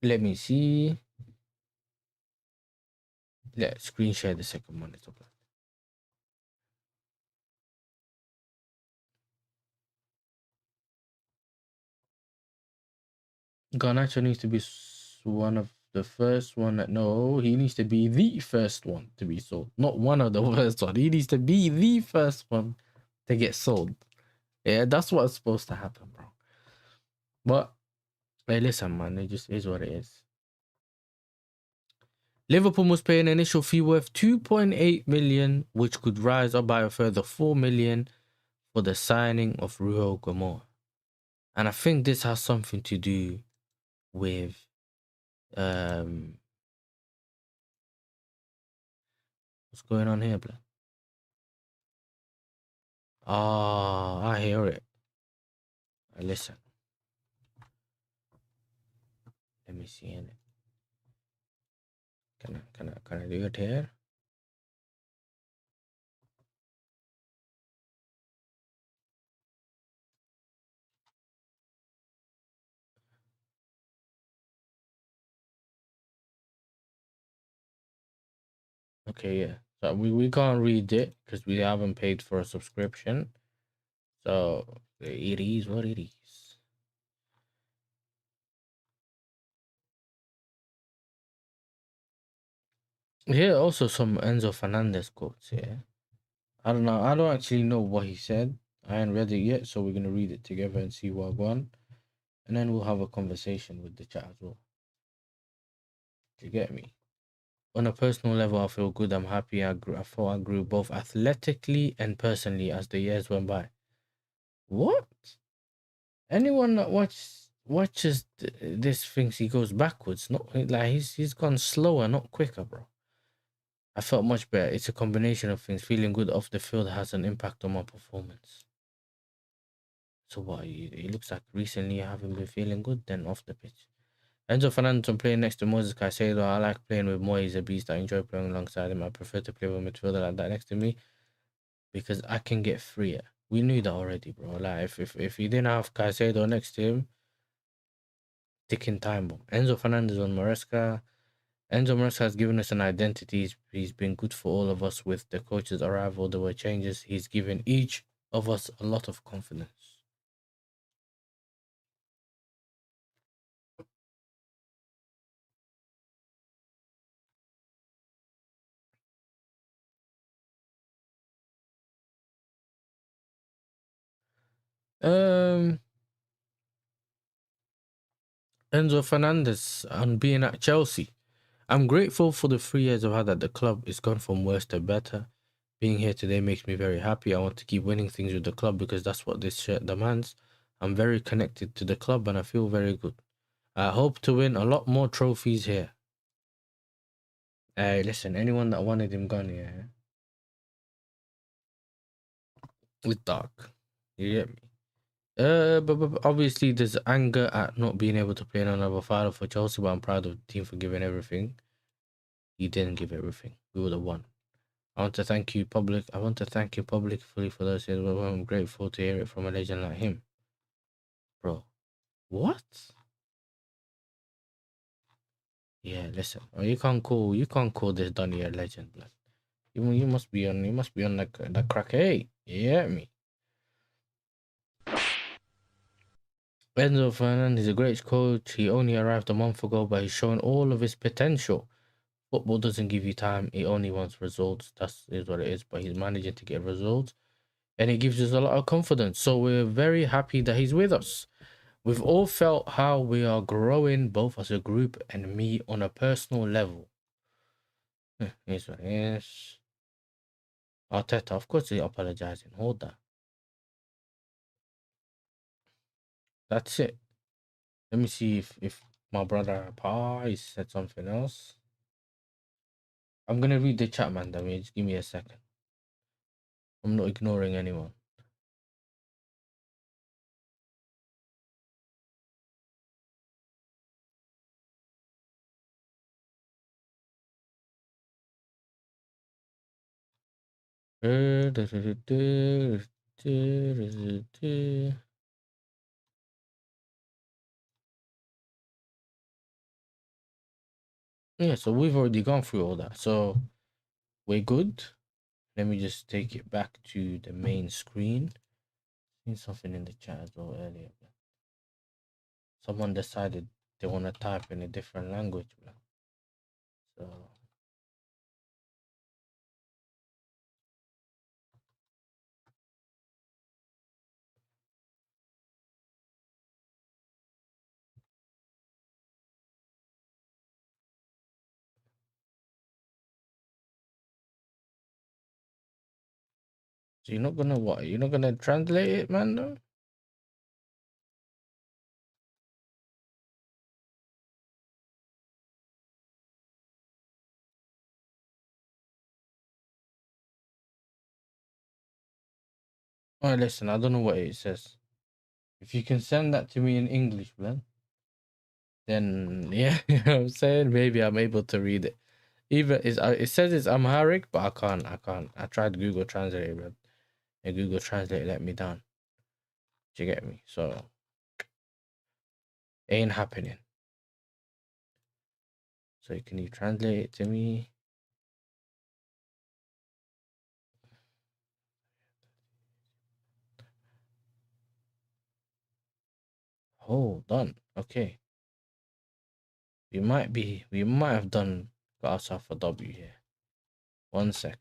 let me see. Let's screen share the second monitor. Garnacho needs to be one of the first one that, no, he needs to be the first one to be sold. Not one of the first one. He needs to be the first one to get sold. Yeah, that's what's supposed to happen, bro. But hey, listen, man, it just is what it is. Liverpool must pay an initial fee worth 2.8 million, which could rise up by a further 4 million for the signing of Ruel Gomor. And I think this has something to do with what's going on here, blood? Ah, I hear it. Listen. Let me see in it. Can I do it here? Okay, yeah. So we can't read it because we haven't paid for a subscription. So it is what it is. Here also some Enzo Fernandez quotes here. I don't know. I don't actually know what he said. I ain't read it yet, so we're gonna read it together and see what going. And then we'll have a conversation with the chat as well. Do you get me? On a personal level, I feel good. I'm happy. I thought I grew both athletically and personally as the years went by. What? Anyone that watches this thinks he goes backwards. Not like he's gone slower, not quicker, bro. I felt much better. It's a combination of things. Feeling good off the field has an impact on my performance. So what? It looks like recently you haven't been feeling good then off the pitch. Enzo Fernandez playing next to Moses Caicedo. I like playing with Moy. He's a beast. I enjoy playing alongside him. I prefer to play with a midfielder like that next to me because I can get freer. We knew that already, bro. Like if he didn't have Caicedo next to him, ticking time bomb. Enzo Fernandez on Maresca. Enzo Maresca has given us an identity. He's been good for all of us with the coach's arrival. There were changes. He's given each of us a lot of confidence. Enzo Fernandez on being at Chelsea. I'm grateful for the 3 years I've had at the club. It's gone from worse to better. Being here today makes me very happy. I want to keep winning things with the club because that's what this shirt demands. I'm very connected to the club and I feel very good. I hope to win a lot more trophies here. Hey, listen, anyone that wanted him gone here with dark. You get me? But obviously there's anger at not being able to play in another final for Chelsea, but I'm proud of the team for giving everything. He didn't give everything. We would have won. I want to thank you publicly for those years. I'm grateful to hear it from a legend like him. Bro, what? Yeah, listen. Oh, you can't call this Donny a legend, blood. You must be on like that crack. Hey, yeah, me. Enzo Fernandez is a great coach. He only arrived a month ago, but he's shown all of his potential. Football doesn't give you time. It only wants results. That is what it is. But he's managing to get results. And it gives us a lot of confidence. So we're very happy that he's with us. We've all felt how we are growing, both as a group and me on a personal level. Here's what it is. Arteta, of course he's apologizing. Hold that. That's it. Let me see if my brother he said something else. I'm gonna read the chat, man. Just give me a second. I'm not ignoring anyone. Yeah, so we've already gone through all that. So we're good. Let me just take it back to the main screen. Seen something in the chat as well earlier. Someone decided they want to type in a different language. So you're not gonna what? You're not gonna translate it, man, though? Alright, listen, I don't know what it says. If you can send that to me in English, man, then yeah, you know what I'm saying? Maybe I'm able to read it. Even it says it's Amharic, but I can't. I tried Google Translate, but and Google Translate let me down. Do you get me? So ain't happening. So can you translate it to me? Hold on. Okay. We might have got ourselves a W here. 1 second.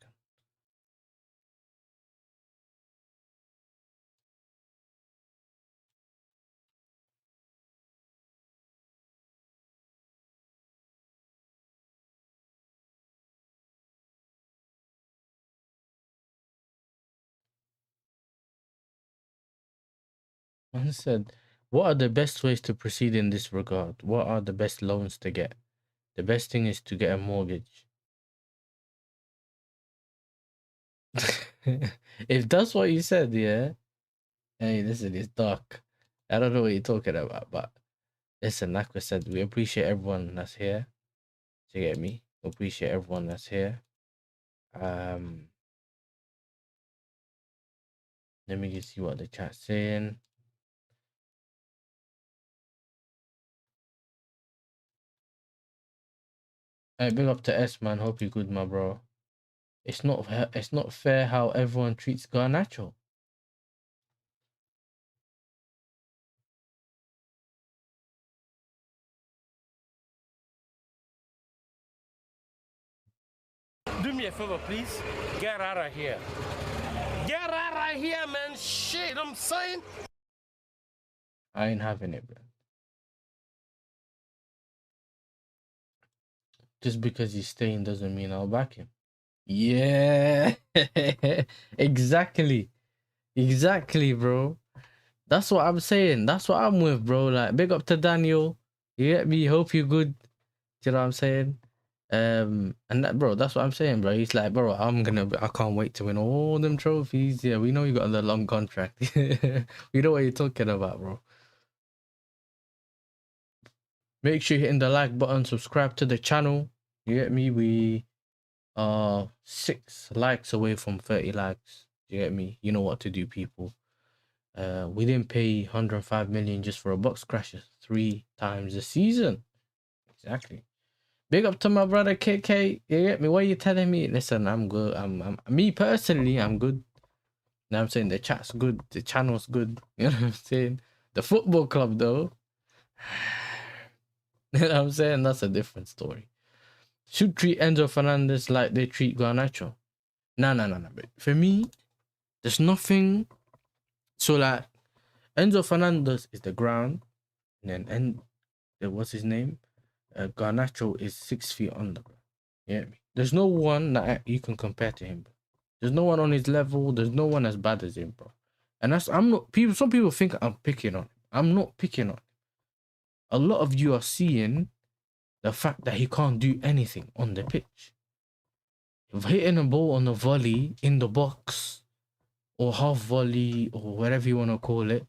One said, what are the best ways to proceed in this regard? What are the best loans to get? The best thing is to get a mortgage. If that's what you said, yeah. Hey, listen, it's dark. I don't know what you're talking about, but listen, like I said, we appreciate everyone that's here. Do you get me? We appreciate everyone that's here. Let me just see what the chat's saying. Hey, big up to S, man. Hope you're good, my bro. It's not fair how everyone treats Garnacho. Do me a favor, please. Get out of here. Get out of here, man. Shit, I'm saying. I ain't having it, bro. Just because he's staying doesn't mean I'll back him. Yeah, exactly, bro. That's what I'm saying. That's what I'm with, bro. Like, big up to Daniel. You get me? Hope you're good. Do you know what I'm saying? And that, bro, that's what I'm saying, bro. He's like, bro, I can't wait to win all them trophies. Yeah, we know you got the long contract. We know what you're talking about, bro. Make sure you're hitting the like button, subscribe to the channel. You get me? We are 6 likes away from 30 likes. You get me? You know what to do, people. We didn't pay 105 million just for a box crasher 3 times a season. Exactly. Big up to my brother KK. You get me? What are you telling me? Listen, I'm good. I'm me personally, I'm good. You know what I'm saying? The chat's good. The channel's good. You know what I'm saying? The football club, though. You know what I'm saying? That's a different story. Should treat Enzo Fernandez like they treat Garnacho. No. But for me, there's nothing. So, like, Enzo Fernandez is the ground. And then, what's his name? Garnacho is 6 feet under. Yeah, there's no one that you can compare to him. Bro. There's no one on his level. There's no one as bad as him, bro. And I'm not people. Some people think I'm picking on him. I'm not picking on him. A lot of you are seeing the fact that he can't do anything on the pitch. If hitting a ball on a volley in the box or half volley or whatever you want to call it,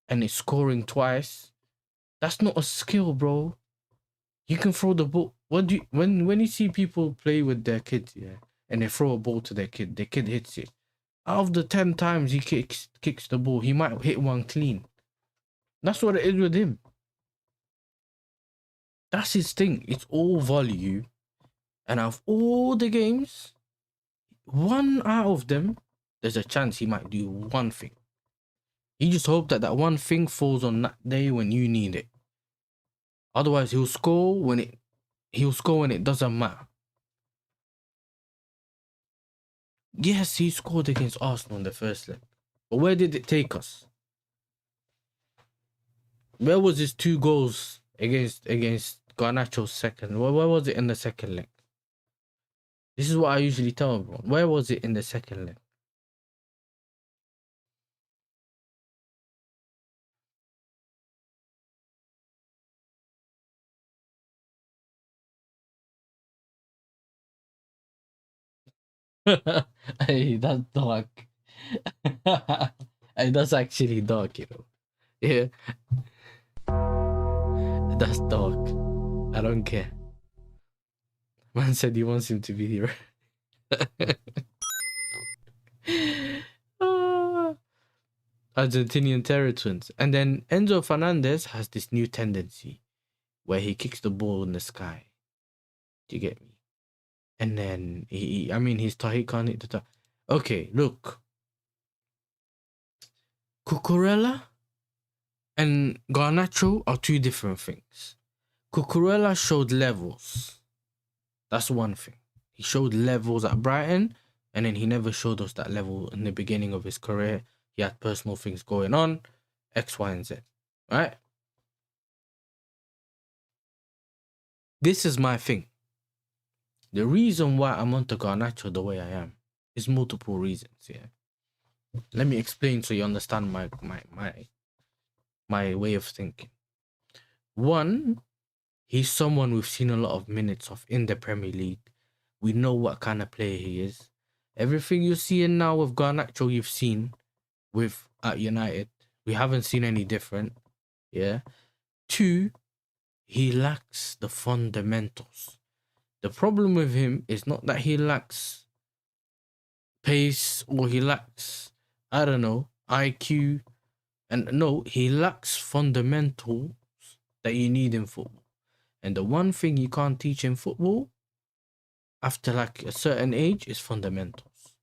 and it's scoring twice, that's not a skill, bro. You can throw the ball. When you see people play with their kids, yeah, and they throw a ball to their kid, the kid hits it. Out of the 10 times he kicks the ball, he might hit one clean. That's what it is with him. That's his thing. It's all volley. And out of all the games, 1 out of them, there's a chance he might do one thing. You just hope that one thing falls on that day when you need it. Otherwise, he'll score when it doesn't matter. Yes, he scored against Arsenal in the first leg. But where did it take us? Where was his 2 goals against Garnacho's second? Where was it in the second leg? This is what I usually tell everyone. Where was it in the second leg? Hey, that's dark. Hey, that's actually dark, you know. Yeah. That's dark. I don't care. Man said he wants him to be here. Argentinian terror twins. And then Enzo Fernandez has this new tendency where he kicks the ball in the sky. Do you get me? And then he can't hit the top. Okay, look. Cucurella and Garnacho are 2 different things. Cucurella showed levels. That's one thing. He showed levels at Brighton, and then he never showed us that level in the beginning of his career. He had personal things going on, X, Y, and Z. Right? This is my thing. The reason why I'm onto Garnacho the way I am is multiple reasons, yeah. Let me explain so you understand my way of thinking. One, he's someone we've seen a lot of minutes of in the Premier League. We know what kind of player he is. Everything you're seeing now with Garnacho, you've seen at United. We haven't seen any different. Yeah. 2, he lacks the fundamentals. The problem with him is not that he lacks pace or he lacks I don't know, IQ, and no, he lacks fundamentals that you need in football. And the one thing you can't teach in football after like a certain age is fundamentals.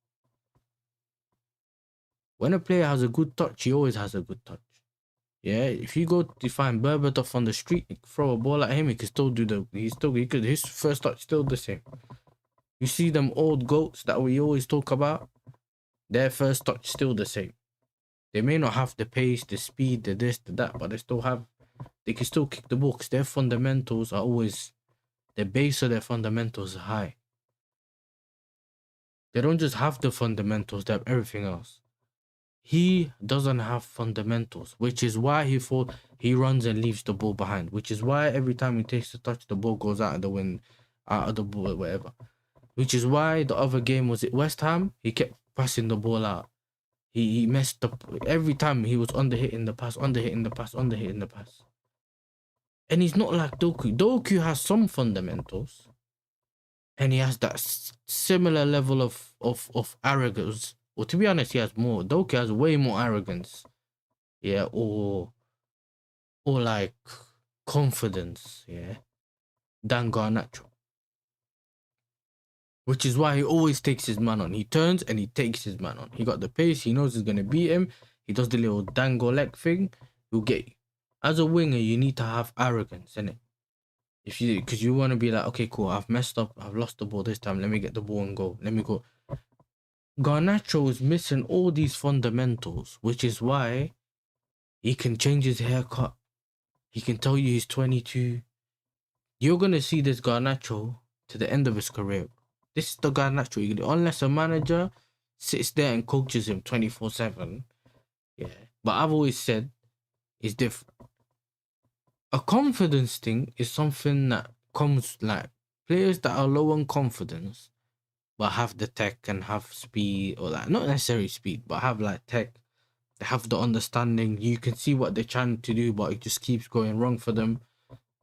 When a player has a good touch, he always has a good touch. Yeah, if you go to find Berbatov on the street, throw a ball at him, he can still do his first touch still the same. You see them old goats that we always talk about, their first touch still the same. They may not have the pace, the speed, the this, the that, but they can still kick the ball because their fundamentals are always, the base of their fundamentals are high. They don't just have the fundamentals, they have everything else. He doesn't have fundamentals, which is why he runs and leaves the ball behind, which is why every time he takes the touch, the ball goes out of the wind, out of the ball, whatever. Which is why the other game, was it West Ham? He kept passing the ball out. He messed up every time. He was under-hitting the pass. And he's not like Doku. Doku has some fundamentals. And he has that similar level of arrogance. Well, to be honest, he has more. Doku has way more arrogance. Yeah, or like confidence, yeah, than Garnacho. Which is why he always takes his man on. He turns and he takes his man on. He got the pace. He knows he's going to beat him. He does the little dangle leg thing. He'll get you. As a winger, you need to have arrogance, innit? Because you want to be like, okay, cool, I've messed up. I've lost the ball this time. Let me get the ball and go. Let me go. Garnacho is missing all these fundamentals, which is why he can change his haircut. He can tell you he's 22. You're going to see this Garnacho to the end of his career. This is the Garnacho. Unless a manager sits there and coaches him 24/7. Yeah. But I've always said it's different. A confidence thing is something that comes like players that are low on confidence but have the tech and have speed, or like not necessarily speed, but have like tech. They have the understanding. You can see what they're trying to do, but it just keeps going wrong for them.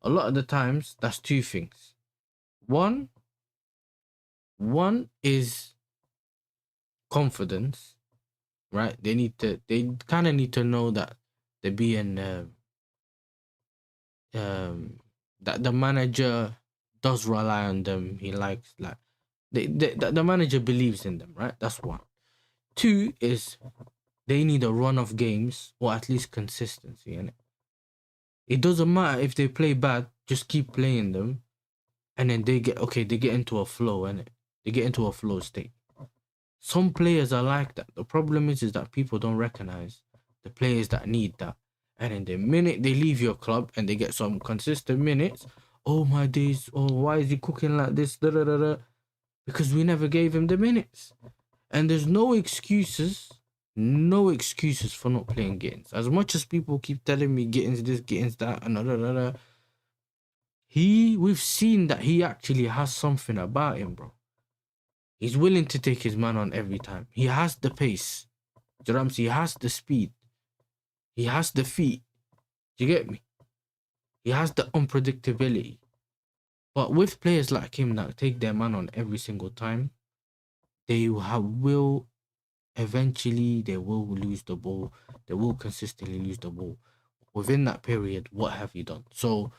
A lot of the times, that's two things. One is confidence, right? They kind of need to know that they're being that the manager does rely on them. He likes the manager believes in them, right? That's one. Two is they need a run of games, or at least consistency in it. It doesn't matter if they play bad, just keep playing them, and then they get into a flow, innit? They get into a flow state. Some players are like that. The problem is that people don't recognize the players that need that. And in the minute they leave your club and they get some consistent minutes, oh my days, oh why is he cooking like this? Da, da, da, da. Because we never gave him the minutes. And there's no excuses for not playing Gittins. As much as people keep telling me Gittins this, Gittins that, and da, da, da, da. We've seen that he actually has something about him, bro. He's willing to take his man on every time. He has the pace. Do you know what I'm saying? He has the speed. He has the feet. Do you get me? He has the unpredictability. But with players like him that take their man on every single time, they will eventually lose the ball. They will consistently lose the ball. Within that period, what have you done? So,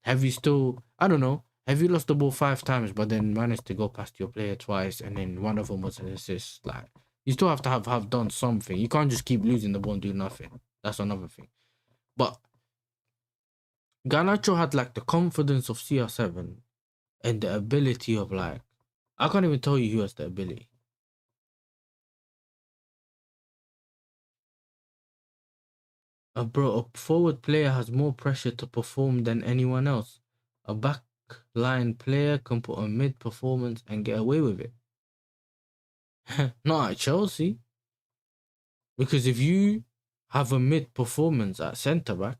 have you still, I don't know, have you lost the ball 5 times but then managed to go past your player twice and then one of them was an assist? Like, you still have to have done something. You can't just keep losing the ball and do nothing. That's another thing. But Garnacho had like the confidence of CR7 and the ability of like, I can't even tell you who has the ability. A forward player has more pressure to perform than anyone else. A backline player can put a mid performance and get away with it. Not at Chelsea. Because if you have a mid performance at centre back,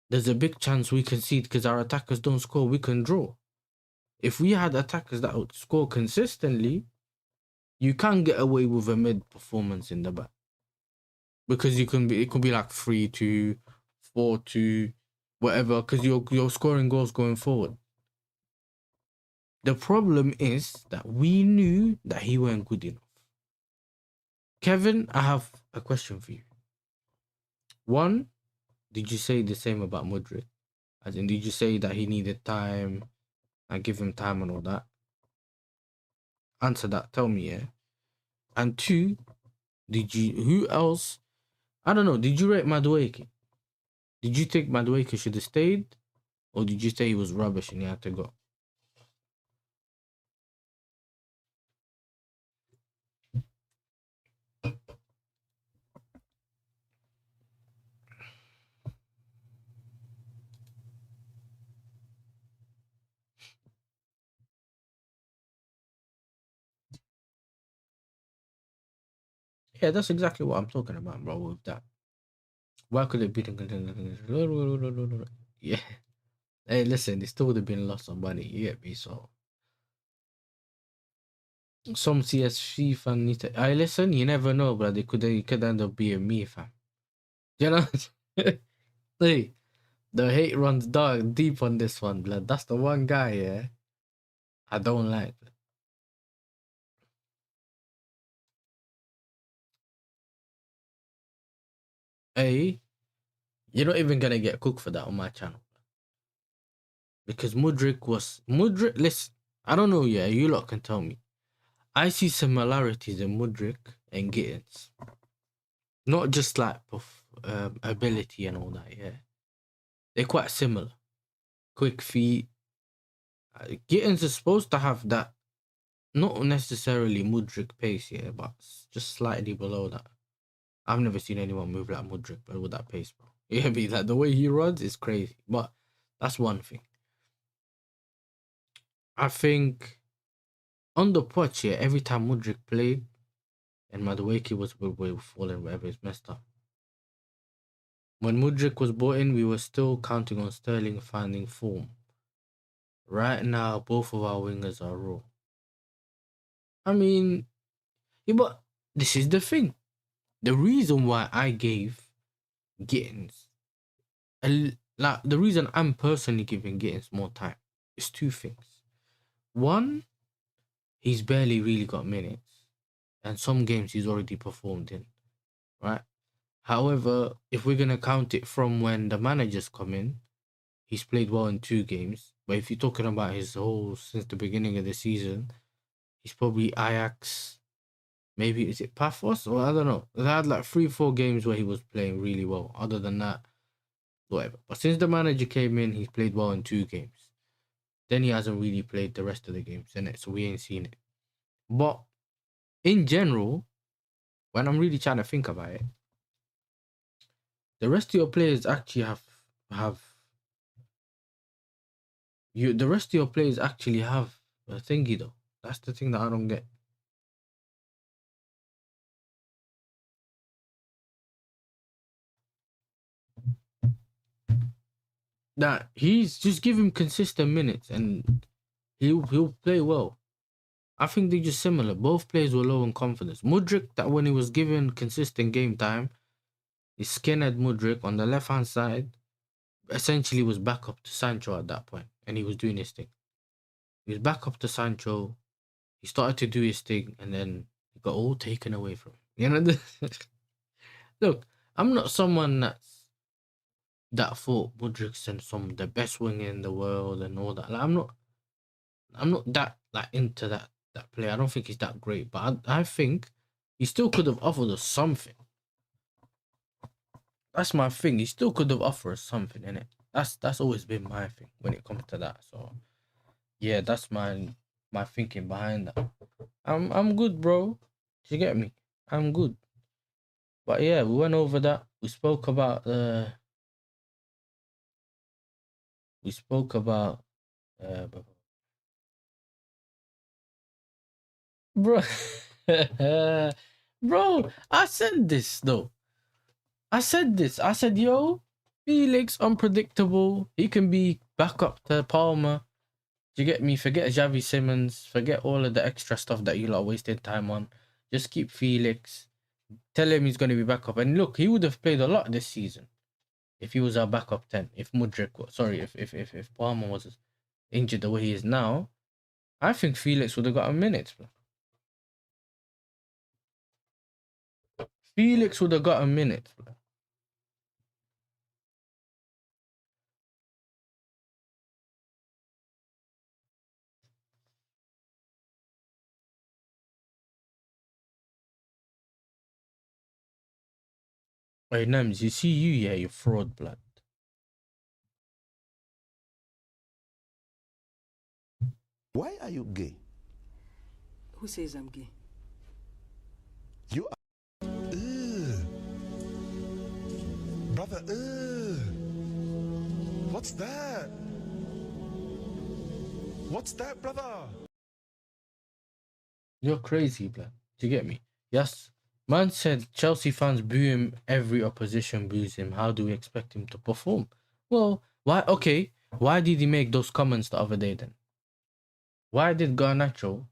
there's a big chance we concede because our attackers don't score, we can draw. If we had attackers that would score consistently, you can get away with a mid performance in the back. Because it could be like 3-2, 4-2, whatever, because you're scoring goals going forward. The problem is that we knew that he weren't good enough. Kevin, I have a question for you. One, did you say the same about Mudryk? As in, did you say that he needed time and give him time and all that? Answer that. Tell me, yeah. And two, who else? I don't know. Did you rate Madueke? Did you think Madueke should have stayed? Or did you say he was rubbish and he had to go? Yeah, that's exactly what I'm talking about, bro, with that. Why could it be the... Yeah. Hey, listen, it still would have been lost of money. You get me? So some CSC fan need to... I listen, you never know, but it could end up being me, fam. You know? Hey, the hate runs dark deep on this one, blood. That's the one guy, yeah, I don't like. Hey, you're not even gonna get cooked for that on my channel. Because Mudryk, listen, I don't know, yeah, you lot can tell me. I see similarities in Mudryk and Gittins. Not just like ability and all that, yeah. They're quite similar. Quick feet. Gittins is supposed to have that, not necessarily Mudryk pace, yeah, but just slightly below that. I've never seen anyone move like Mudryk, but with that pace, bro. Yeah, be like the way he runs is crazy. But that's one thing. I think on the pitch, yeah, every time Mudryk played and Madueke was falling, whatever, is messed up. When Mudryk was brought in, we were still counting on Sterling finding form. Right now, both of our wingers are raw. I mean, yeah, but this is the thing. The reason why I gave Gittins, like the reason I'm personally giving Gittins more time is two things. One, he's barely really got minutes, and some games he's already performed in, right? However, if we're gonna count it from when the managers come in, he's played well in 2 games. But if you're talking about his whole since the beginning of the season, he's probably Ajax. Maybe is it Paphos or I don't know. They had like 3-4 games where he was playing really well. Other than that, whatever. But since the manager came in, he's played well in 2 games. Then he hasn't really played the rest of the games, innit? So we ain't seen it. But in general, when I'm really trying to think about it, the rest of your players actually the rest of your players actually have a thingy though. That's the thing that I don't get. That he's just give him consistent minutes and he'll play well. I think they're just similar. Both players were low in confidence. Mudryk, that when he was given consistent game time, his skinhead Mudryk on the left hand side essentially was back up to Sancho at that point, and he was doing his thing. He was back up to Sancho. He started to do his thing, and then it got all taken away from him. You know, look, I'm not someone that thought Mudryk's some the best winger in the world and all that. Like, I'm not that like into that player. I don't think he's that great, but I think he still could have offered us something. That's my thing. He still could have offered us something, innit? That's always been my thing when it comes to that. So yeah, that's my thinking behind that. I'm good, bro. You get me? I'm good. But yeah, we went over that. We spoke about bro. Bro, I said this though. I said, yo, Felix unpredictable. He can be back up to Palmer. Do you get me? Forget Xavi Simmons. Forget all of the extra stuff that you lot wasted time on. Just keep Felix. Tell him he's going to be back up. And look, he would have played a lot this season if he was our backup 10. If Mudryk was, sorry, if Palmer was injured the way he is now, I think Felix would have got a minute, bro. Felix would have got a minute. Blood. Hey, Nems, you see you, yeah, you fraud, blood. Why are you gay? Who says I'm gay? You are. Ugh. Brother, ugh. What's that? What's that, brother? You're crazy, blood. Do you get me? Yes. Man said Chelsea fans boo him, every opposition boos him. How do we expect him to perform? Well, why? Okay, why did he make those comments the other day then? Why did Garnacho,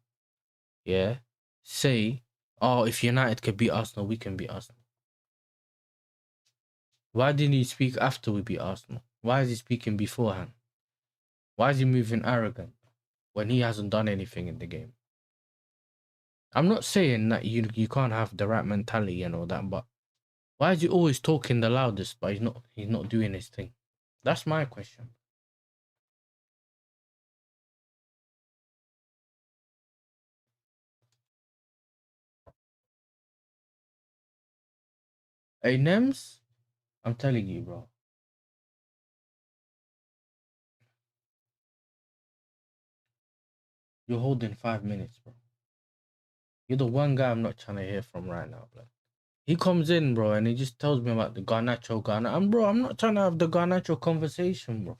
yeah, say, oh, if United could beat Arsenal, we can beat Arsenal? Why didn't he speak after we beat Arsenal? Why is he speaking beforehand? Why is he moving arrogant when he hasn't done anything in the game? I'm not saying that you can't have the right mentality and all that, but why is he always talking the loudest, but he's not doing his thing? That's my question. Hey, Nems, I'm telling you, bro. You're holding 5 minutes, bro. You're the one guy I'm not trying to hear from right now, bro. He comes in, bro, and he just tells me about the Garnacho. I'm not trying to have the Garnacho conversation, bro.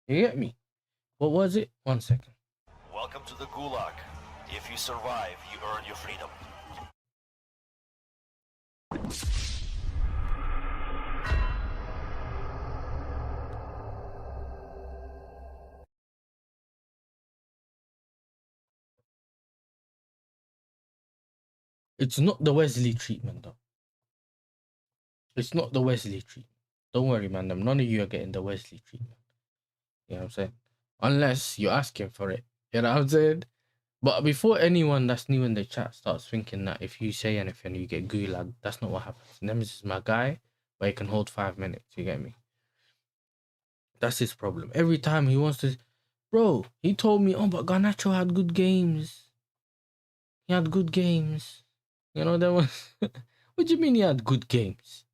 You get me? What was it? 1 second. Welcome to the Gulag. If you survive, you earn your freedom. It's not the Wesley treatment, though. It's not the Wesley treatment. Don't worry, man. None of you are getting the Wesley treatment. You know what I'm saying? Unless you're asking for it. You know what I'm saying? But before anyone that's new in the chat starts thinking that if you say anything, you get gulag, that's not what happens. Nemes is my guy, but he can hold 5 minutes. You get me? That's his problem. Every time he wants to... Bro, he told me, oh, but Garnacho had good games. He had good games. You know, there was... What do you mean he had good games?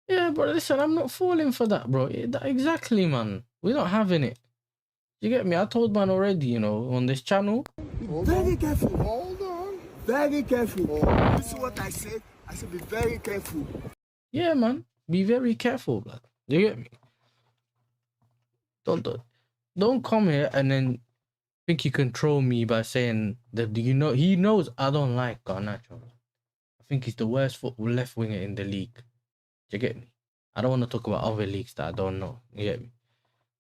Yeah, but listen, I'm not falling for that, bro. Exactly, man. We're not having it. You get me? I told man already, you know, on this channel. Very careful. Hold on. Very careful. You see what I said? I said be very careful. Yeah, man. Be very careful, blood. You get me? Don't come here and then think you control me by saying that he knows I don't like Garnacho. I think he's the worst left winger in the league. Do you get me? I don't want to talk about other leagues that I don't know. You get me?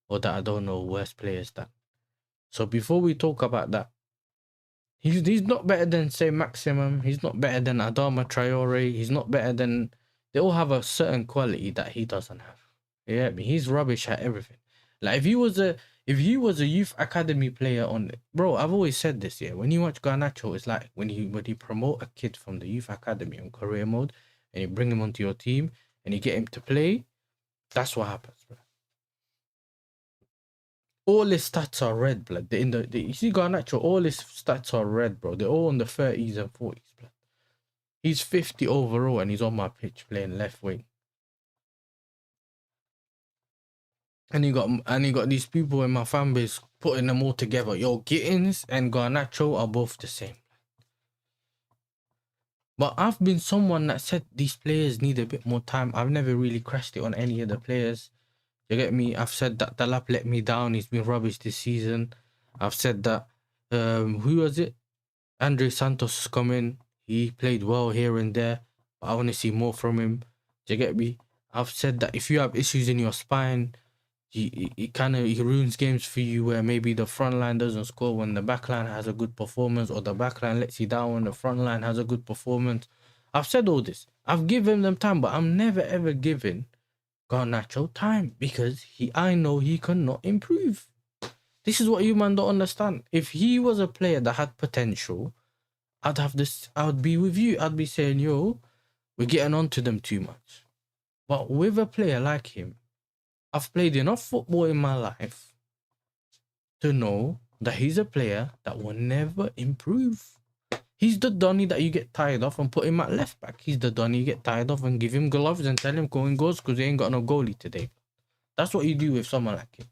Or that I don't know worse players than. So before we talk about that, he's not better than, say, Maximum. He's not better than Adama Traore. He's not better than... They all have a certain quality that he doesn't have. You get me? He's rubbish at everything. Like, if he was a youth academy player on... Bro, I've always said this, yeah. When you watch Garnacho, it's like when you promote a kid from the youth academy on career mode and you bring him onto your team and you get him to play, that's what happens, bro. All his stats are red, blood. You see Garnacho, all his stats are red, bro. They're all in the 30s and 40s, blood. He's 50 overall and he's on my pitch playing left wing. And you got these people in my fan base putting them all together. Yo, Gittins and Garnacho are both the same. But I've been someone that said these players need a bit more time. I've never really crashed it on any of the players. You get me? I've said that Dalap let me down. He's been rubbish this season. I've said that, who was it? Andre Santos is coming. He played well here and there, but I want to see more from him. Do you get me? I've said that if you have issues in your spine, it kind of ruins games for you where maybe the front line doesn't score when the back line has a good performance, or the back line lets you down when the front line has a good performance. I've said all this. I've given them time, but I'm never ever giving Garnacho time because I know he cannot improve. This is what you man don't understand. If he was a player that had potential, I'd have this. I would be with you. I'd be saying, yo, we're getting on to them too much. But with a player like him, I've played enough football in my life to know that he's a player that will never improve. He's the Donny that you get tired of and put him at left back. He's the Donny you get tired of and give him gloves and tell him go and goals because he ain't got no goalie today. That's what you do with someone like him.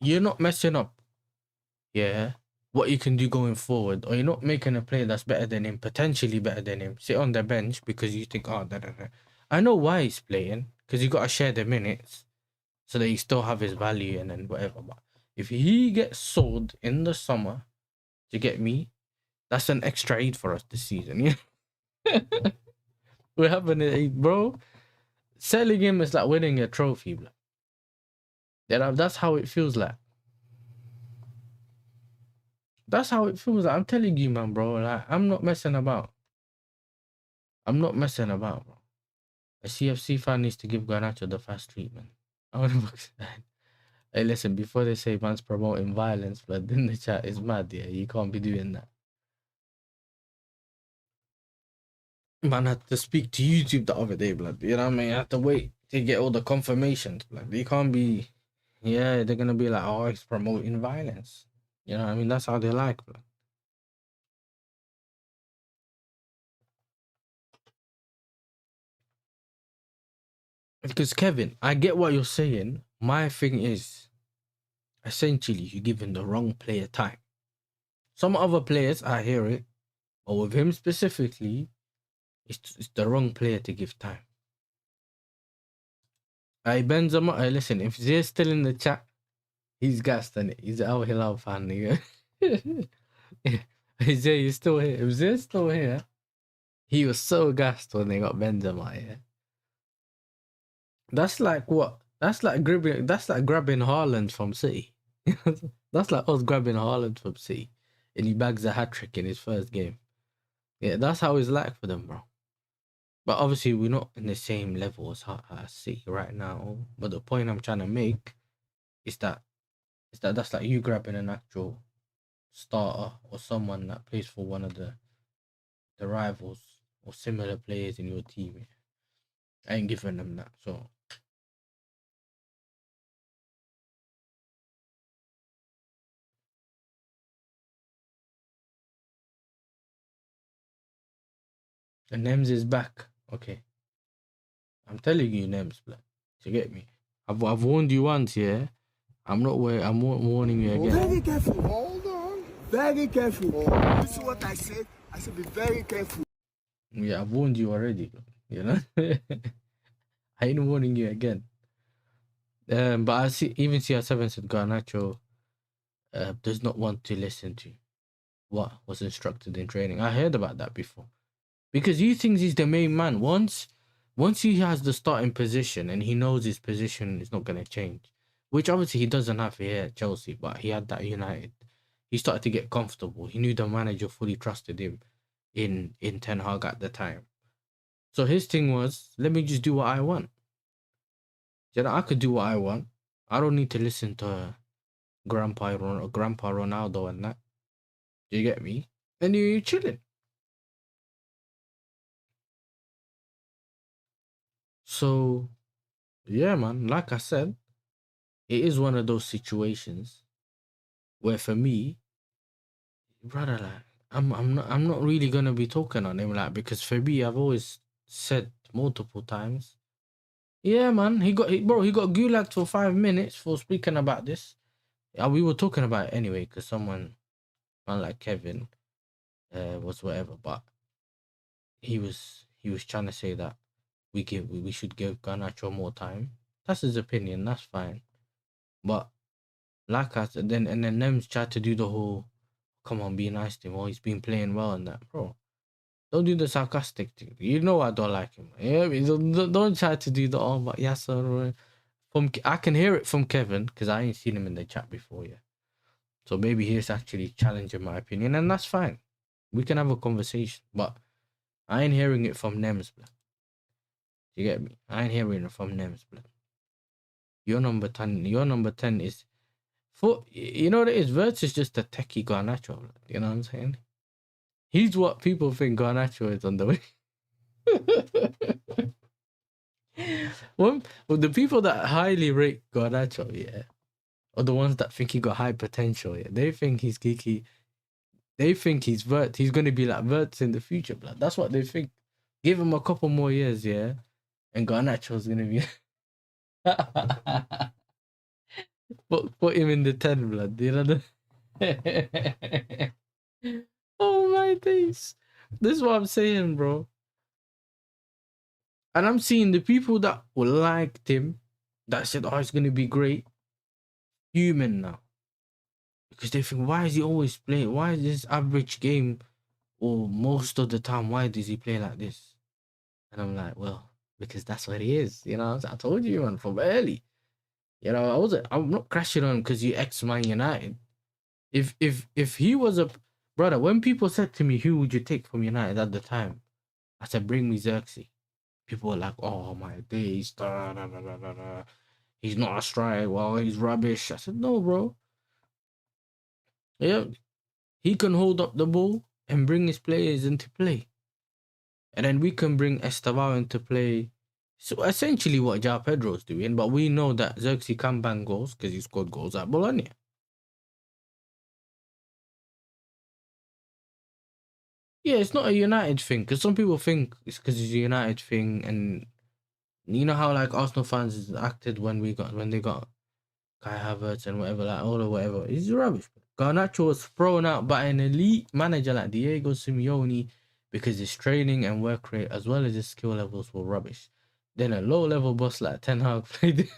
You're not messing up, yeah, what you can do going forward, or you're not making a player that's better than him, potentially better than him, sit on the bench because you think, oh, I know why he's playing, because you got to share the minutes so that he still have his value and then whatever. But if he gets sold in the summer, you get me, that's an extra 8 for us this season. Yeah, we're having an 8, bro. Selling him is like winning a trophy, bro. Yeah, that's how it feels like. That's how it feels like. I'm telling you, man, bro. Like, I'm not messing about. I'm not messing about, bro. A CFC fan needs to give Garnacho the fast treatment. I want to. Hey, listen, before they say man's promoting violence, but in the chat is mad, yeah. You can't be doing that. Man had to speak to YouTube the other day, blood. You know what I mean? I had to wait to get all the confirmations, blood. You can't be, yeah, they're gonna be like, oh, he's promoting violence. You know what I mean? That's how they like, blood. Because Kevin, I get what you're saying. My thing is, essentially, you're giving the wrong player time. Some other players, I hear it, but with him specifically, it's the wrong player to give time. Hey, Benzema, hey, listen, if Zay's still in the chat, he's gassed on it. He's an Al Hilal fan, nigga. Hey, Zay, you're still here. If Zay's still here, he was so gassed when they got Benzema here. That's like what? That's like grabbing Haaland from City. That's like us grabbing Haaland from City. And he bags a hat-trick in his first game. Yeah, that's how it's like for them, bro. But obviously, we're not in the same level as City right now. But the point I'm trying to make is that that's like you grabbing an actual starter or someone that plays for one of the rivals or similar players in your team. I ain't giving them that. So the Nems is back. Okay. I'm telling you, Nems, blood. You get me? I've warned you once, yeah? I'm warning you again. Very careful. Hold on. Very careful. This is what I said. I said be very careful. Yeah, I've warned you already, you know? I ain't warning you again. But I see, even CR7 said Garnacho does not want to listen to what was instructed in training. I heard about that before. Because he thinks he's the main man. Once he has the starting position and he knows his position is not going to change, which obviously he doesn't have here at Chelsea, but he had that at United. He started to get comfortable. He knew the manager fully trusted him in Ten Hag at the time. So his thing was, let me just do what I want. You know, I could do what I want. I don't need to listen to Grandpa Ronaldo and that. Do you get me? And you're chilling. So, yeah, man, like I said, it is one of those situations where for me, brother, like, I'm not really gonna be talking on him, like, because for me, I've always said multiple times, yeah, man, he got gulagged for 5 minutes for speaking about this. We were talking about it anyway, because man like Kevin was whatever, but he was trying to say that we should give Garnacho more time. That's his opinion. That's fine. But like I said, then Nems tried to do the whole, come on, be nice to him. Oh, he's been playing well and that, bro. Don't do the sarcastic thing. You know I don't like him. Yeah, don't try to do the but yes, sir. I can hear it from Kevin because I ain't seen him in the chat before, yeah. So maybe he's actually challenging my opinion, and that's fine. We can have a conversation, but I ain't hearing it from Nems, blood. You get me? I ain't hearing it from Nems, blood. Your number 10 is You know what it is? Verts is just a techie Garnacho. You know what I'm saying? He's what people think Garnacho is on the way. Well, the people that highly rate Garnacho, yeah, or the ones that think he got high potential, yeah, they think he's geeky. They think he's Vert. He's gonna be like Verts in the future, blood. That's what they think. Give him a couple more years, yeah, and Garnacho's gonna be. put him in the 10, blood. You know. Oh my days! This is what I'm saying, bro. And I'm seeing the people that liked him, that said, "Oh, it's gonna be great," human now, because they think, "Why is he always playing? Why is this average game, or most of the time, why does he play like this?" And I'm like, "Well, because that's what he is." You know, I told you, man, from early. You know, I'm not crashing on because you ex Man United. If he was a brother, when people said to me, "Who would you take from United at the time?" I said, "Bring me Xerxes." People were like, "Oh my days, da, da, da, da, da, da. He's not a strike. Well, he's rubbish." I said, "No, bro. Yeah, he can hold up the ball and bring his players into play, and then we can bring Estaval into play." So essentially, what João Pedro's doing, but we know that Xerxes can bang goals because he scored goals at Bologna. Yeah, it's not a United thing because some people think it's because it's a United thing, and you know how like Arsenal fans acted when they got Kai Havertz and whatever, like all or whatever. It's rubbish. Garnacho was thrown out by an elite manager like Diego Simeone because his training and work rate as well as his skill levels were rubbish. Then a low level boss like Ten Hag played.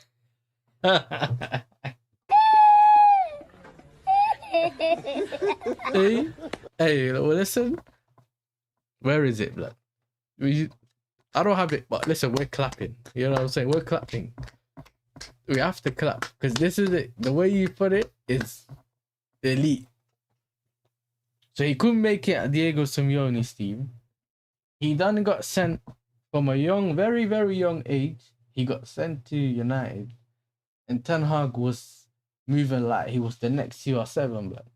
hey, hey, well, listen. Where is it, blood? I don't have it, but listen, we're clapping. You know what I'm saying? We're clapping. We have to clap because this is it. The way you put it is elite. So he couldn't make it at Diego Simeone's team. He then got sent from a young, very, very young age. He got sent to United, and Ten Hag was moving like he was the next CR7, but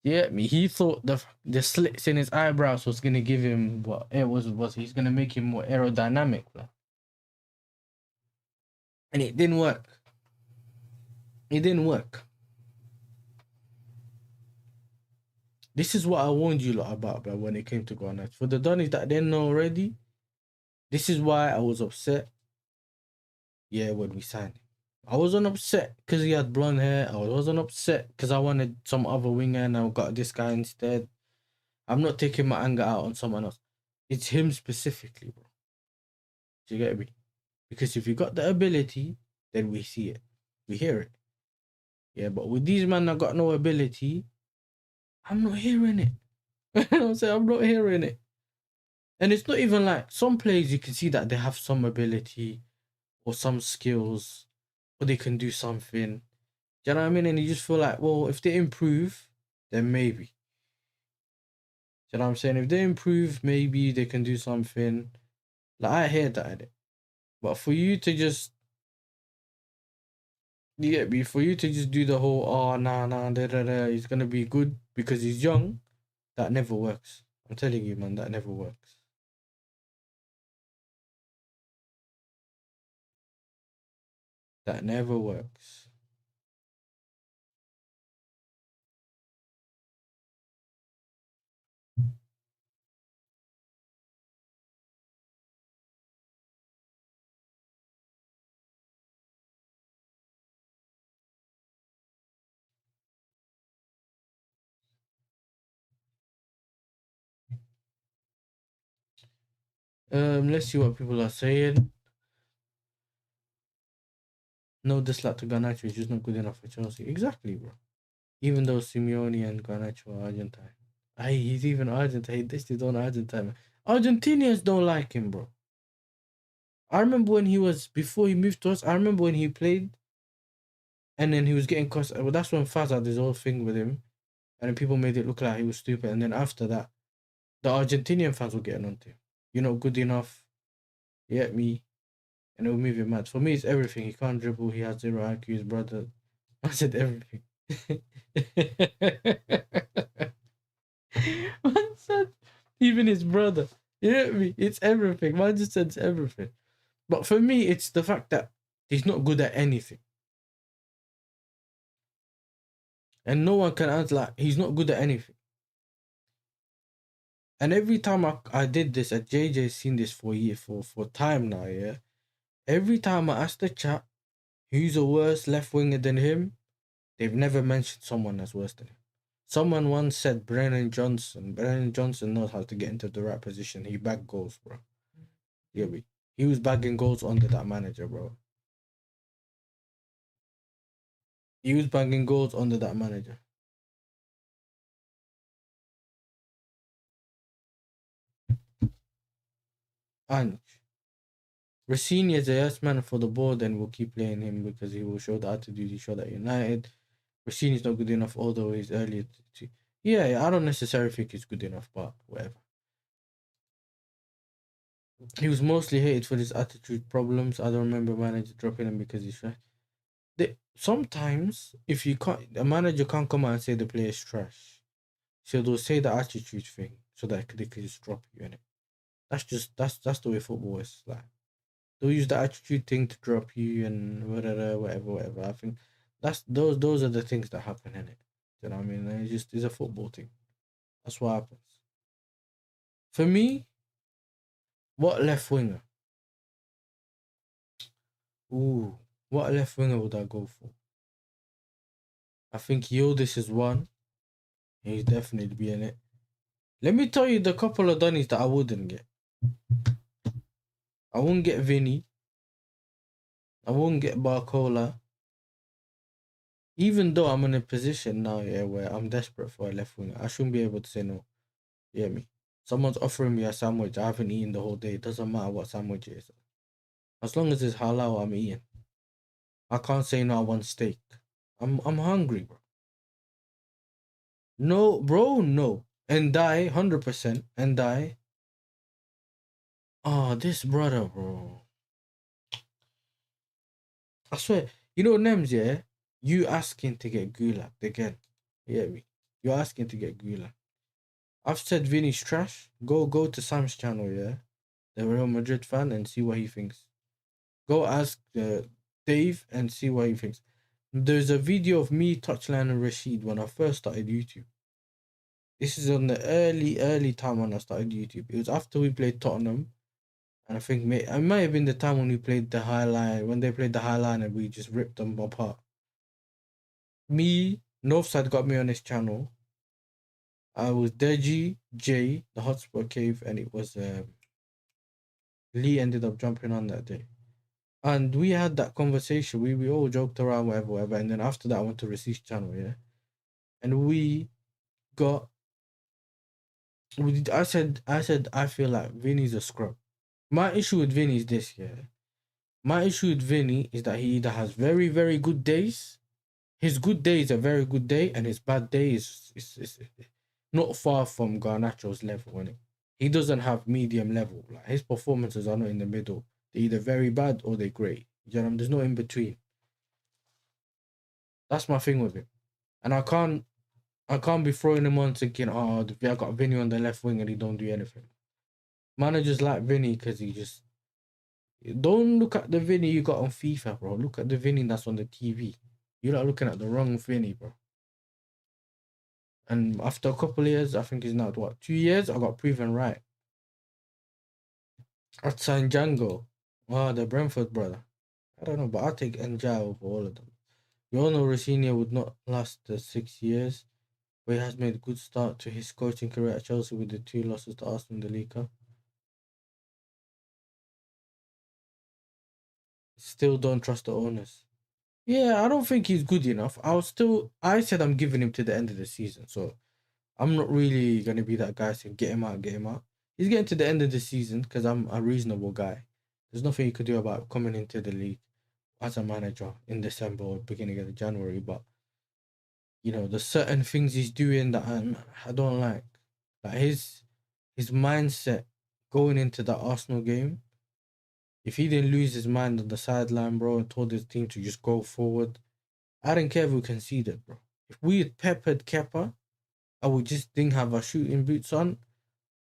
yeah, me. He thought the slits in his eyebrows was gonna give him what it was he's gonna make him more aerodynamic, bro. And it didn't work. It didn't work. This is what I warned you lot about, bro, when it came to Garnacho. For the Donnies that didn't know already, this is why I was upset. Yeah, when we signed him. I wasn't upset because he had blonde hair. I wasn't upset because I wanted some other winger and I got this guy instead. I'm not taking my anger out on someone else. It's him specifically, bro. Do you get me? Because if you got the ability, then we see it. We hear it. Yeah, but with these men that got no ability, I'm not hearing it. You know what I'm saying? I'm not hearing it. And it's not even like some players you can see that they have some ability or some skills or they can do something. Do you know what I mean? And you just feel like, well, if they improve, then maybe. Do you know what I'm saying? If they improve, maybe they can do something. Like, I hear that. But for you to just, you get me? For you to just do the whole, oh, nah, he's going to be good because he's young, that never works. I'm telling you, man, that never works. That never works. Let's see what people are saying. No dislike to Garnacho, is just not good enough for Chelsea. Exactly, bro. Even though Simeone and Garnacho are Argentine. He's even Argentine. This is on Argentine. Argentinians don't like him, bro. I remember when before he moved to us, I remember when he played and then he was getting cost. Well, that's when Faz had this whole thing with him. And then people made it look like he was stupid. And then after that, the Argentinian fans were getting onto him. You're not good enough. You get me? And it will move him mad. For me, it's everything. He can't dribble. He has zero IQ. His brother. I said everything. Man said, even his brother. You know me? It's everything. Man just said it's everything. But for me, it's the fact that he's not good at anything. And no one can answer, like, he's not good at anything. And every time I did this, and JJ's seen this for time now, yeah? Every time I asked the chat who's a worse left winger than him, they've never mentioned someone that's worse than him. Someone once said Brennan Johnson. Brennan Johnson knows how to get into the right position. He bagged goals, bro. Yeah, he was bagging goals under that manager, bro. He was bagging goals under that manager. And Rossini is a yes man for the ball, then we'll keep playing him because he will show the attitude he showed at United. Rossini's not good enough, although he's earlier. Yeah, I don't necessarily think he's good enough, but whatever. He was mostly hated for his attitude problems. I don't remember manager dropping him because he's trash. Sometimes, if you can't, a manager can't come out and say the player's trash. So they'll say the attitude thing so that they could just drop you in it. That's the way football is. Like, they'll use the attitude thing to drop you and whatever. I think those are the things that happen in it. You know what I mean? It's a football thing. That's what happens. For me, what left winger? Ooh, what left winger would I go for? I think Yildiz is one. He'd definitely be in it. Let me tell you the couple of Donnies that I wouldn't get. I wouldn't get Vinny. I wouldn't get Barcola. Even though I'm in a position now, yeah, where I'm desperate for a left winger, I shouldn't be able to say no. You hear me? Someone's offering me a sandwich. I haven't eaten the whole day. It doesn't matter what sandwich it is. As long as it's halal, I'm eating. I can't say no, I want steak. I'm hungry, bro. No, bro, no. And die, 100%. And die. Oh, this brother, bro. I swear. You know, Nems, yeah? You asking to get Gulag again. You hear me? You're asking to get Gulag. I've said Vinny's trash. Go to Sam's channel, yeah? The Real Madrid fan, and see what he thinks. Go ask Dave and see what he thinks. There's a video of me, Touchline, and Rashid when I first started YouTube. This is on the early time when I started YouTube. It was after we played Tottenham. And I think it might have been the time when we played the High Line. When they played the High Line and we just ripped them apart. Me, Northside got me on this channel. I was Deji, Jay, the Hotspot Cave, and it was Lee ended up jumping on that day. And we had that conversation. We all joked around, whatever. And then after that, I went to Rashid's channel, yeah. And I said, I feel like Vinny's a scrub. My issue with Vinny is this, yeah. My issue with Vinny is that he either has very, very good days. His good day is a very good day, and his bad day is not far from Garnacho's level, innit? He doesn't have medium level. Like, his performances are not in the middle. They're either very bad or they're great. You know what I mean? There's no in between. That's my thing with him. And I can't be throwing him on thinking, oh, I got Vinny on the left wing and he don't do anything. Managers like Vinny because he just... Don't look at the Vinny you got on FIFA, bro. Look at the Vinny that's on the TV. You're not looking at the wrong Vinny, bro. And after a couple of years, I think it's now, 2 years, I got proven right. I'd sign Django. Oh, the Brentford brother. I don't know, but I'll take Njai over all of them. We all know Rossini would not last the 6 years, but he has made a good start to his coaching career at Chelsea with the 2 losses to Arsenal in the League Cup. Still don't trust the owners. Yeah, I don't think he's good enough. I said I'm giving him to the end of the season, so I'm not really going to be that guy saying get him out. He's getting to the end of the season because I'm a reasonable guy. There's nothing you could do about coming into the league as a manager in December or beginning of January, but you know, there's certain things he's doing that I don't like. Like his mindset going into the Arsenal game. If he didn't lose his mind on the sideline, bro, and told his team to just go forward, I didn't care if we conceded, bro. if we had peppered Kepa, I would just didn't have our shooting boots on.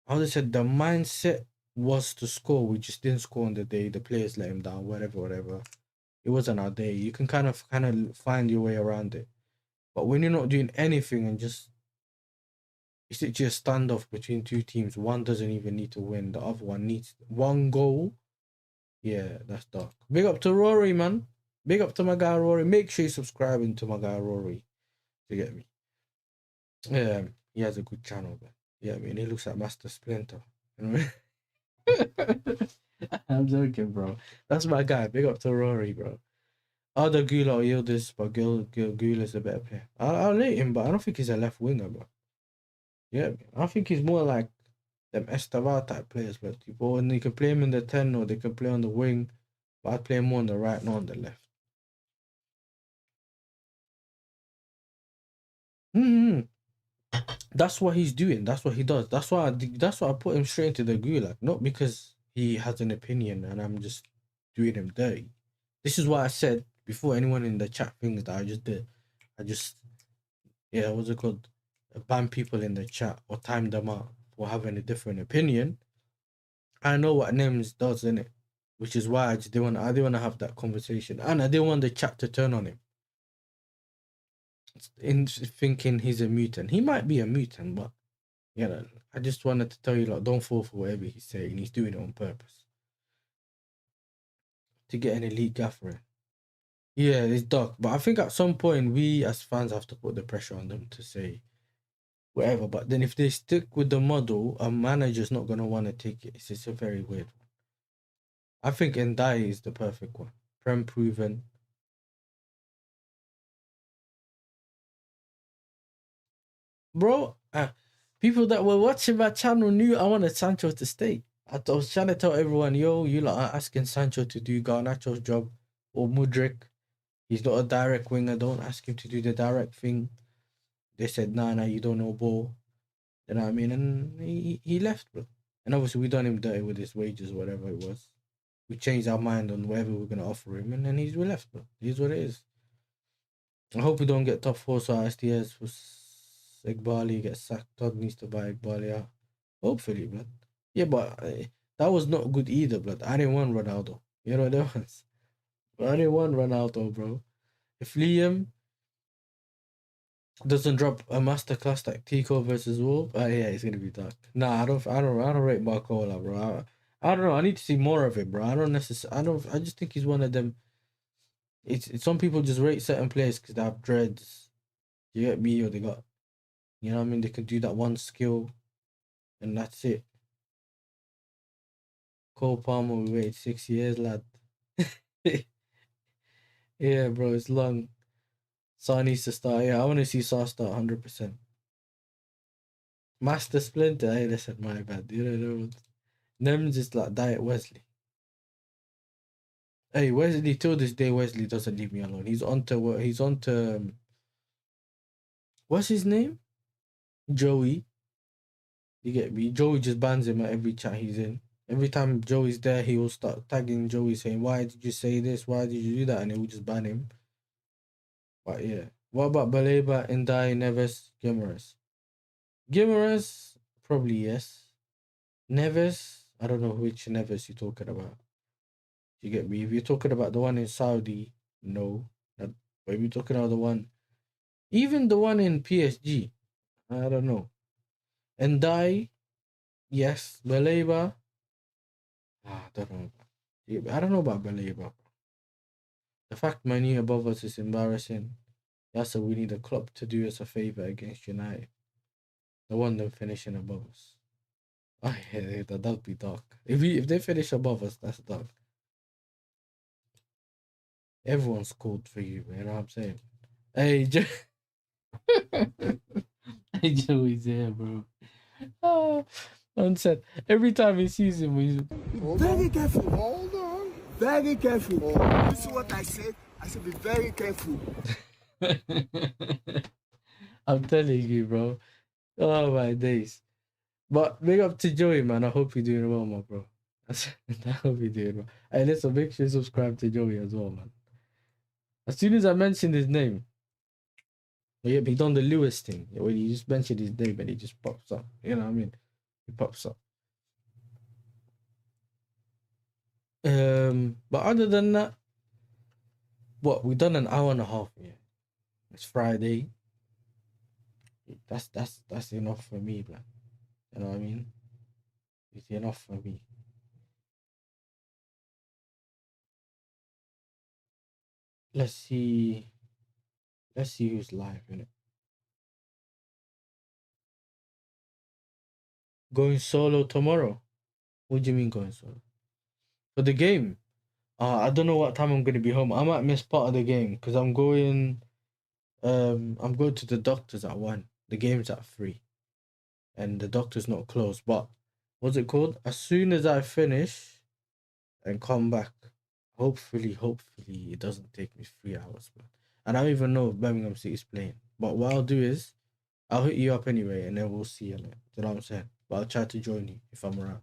I would have said the mindset was to score. We just didn't score on the day. The players let him down, whatever. It wasn't our day. You can kind of find your way around it. But when you're not doing anything and just it's literally a standoff between two teams, one doesn't even need to win, the other one needs one goal. Yeah, that's dark. Big up to Rory, man. Big up to my guy Rory. Make sure you subscribe to my guy Rory. You get me? Yeah, he has a good channel, man. Yeah, I mean, he looks like Master Splinter. You know what I mean? I'm joking, bro. That's my guy. Big up to Rory, bro. Other Gula or Yildiz, but Gula's a better player. I'll rate him, but I don't think he's a left winger, bro. Yeah, I think he's more like them Estaval type players, but people, and you can play him in the 10 or they can play on the wing, but I'd play him more on the right, not on the left. That's what he's doing. That's what he does. That's why I put him straight into the gulag, not because he has an opinion and I'm just doing him dirty. This is what I said before anyone in the chat thinks that I just did. What's it called? Ban people in the chat or time them out for having a different opinion. I know what Nems does in it, which is why I didn't want to have that conversation, and I didn't want the chat to turn on him in thinking he's a mutant. He might be a mutant, but you know, I just wanted to tell you, like, don't fall for whatever he's saying. He's doing it on purpose to get an elite gaffer in. Yeah, it's dark, but I think at some point we as fans have to put the pressure on them to say whatever. But then if they stick with the model, a manager's not gonna want to take it. It's just a very weird one. I think Ndai is the perfect one. Prem proven. Bro, people that were watching my channel knew I wanted Sancho to stay. I was trying to tell everyone, yo, you lot are asking Sancho to do Garnacho's job or Mudryk. He's not a direct winger. Don't ask him to do the direct thing. They said, nah, you don't know ball. You know what I mean? And he left, bro. And obviously we done him dirty with his wages, whatever it was. We changed our mind on whatever we're going to offer him. And then we left, bro. Here's what it is. I hope we don't get top 4 so STS for Igbali gets sacked. Todd needs to buy Igbali out. Hopefully, blood. Yeah, but that was not good either, blood. I didn't want Ronaldo. You know what was? I didn't want Ronaldo, bro. If Liam doesn't drop a masterclass like Tico versus Wolf, yeah, it's gonna be dark. Nah, I don't rate Barcola, bro. I don't know. I need to see more of it, bro. I just think he's one of them. It's some people just rate certain players because they have dreads. You get me, or they got, you know what I mean? They can do that one skill, and that's it. Cole Palmer, we waited 6 years, lad. Yeah, bro, it's long. Saw needs to start. Yeah, I want to see Saw start 100%. Master Splinter, hey, listen, my bad. You know, them just like Diet Wesley. Hey, Wesley, till this day, Wesley doesn't leave me alone. He's on to what's his name? Joey. You get me? Joey just bans him at every chat he's in. Every time Joey's there, he will start tagging Joey saying, why did you say this? Why did you do that? And he will just ban him. But yeah. What about Baleba, Ndai, Neves, Gimares? Gimares, probably yes. Neves, I don't know which Neves you're talking about. You get me? If you're talking about the one in Saudi, no. But if you're talking about the one, even the one in PSG, I don't know. Ndai, yes. Baleba, I don't know. I don't know about Baleba. The fact Manu above us is embarrassing. That's what we need a club to do us a favour against United. The one them finishing above us. Oh yeah, that'd be dark. If they finish above us, that's dark. Everyone scored for you, you know what I'm saying? Hey, hey, Joey's here, bro. Said every time he sees him, he's Very careful. Hold on. Very careful. This is what I said. I said be very careful. I'm telling you, bro. Oh my days. But big up to Joey, man. I hope you're doing well, my bro. I hope you're doing well. Hey, listen, make sure you subscribe to Joey as well, man. As soon as I mentioned his name, Yeah, but he done the Lewis thing. Where he just mentioned his name and he just pops up. You know what I mean? He pops up. But other than that, what we done an hour and a half. Yeah, it's Friday. That's enough for me, man. You know what I mean? It's enough for me. Let's see. Let's see who's live in it. Going solo tomorrow. What do you mean going solo? For the game? I don't know what time I'm gonna be home. I might miss part of the game because I'm going to the doctor's at 1. The game's at 3. And the doctor's not closed. But what's it called? As soon as I finish and come back, hopefully it doesn't take me 3 hours, man. And I don't even know if Birmingham City's playing. But what I'll do is I'll hit you up anyway and then we'll see on it. You know what I'm saying? But I'll try to join you if I'm around.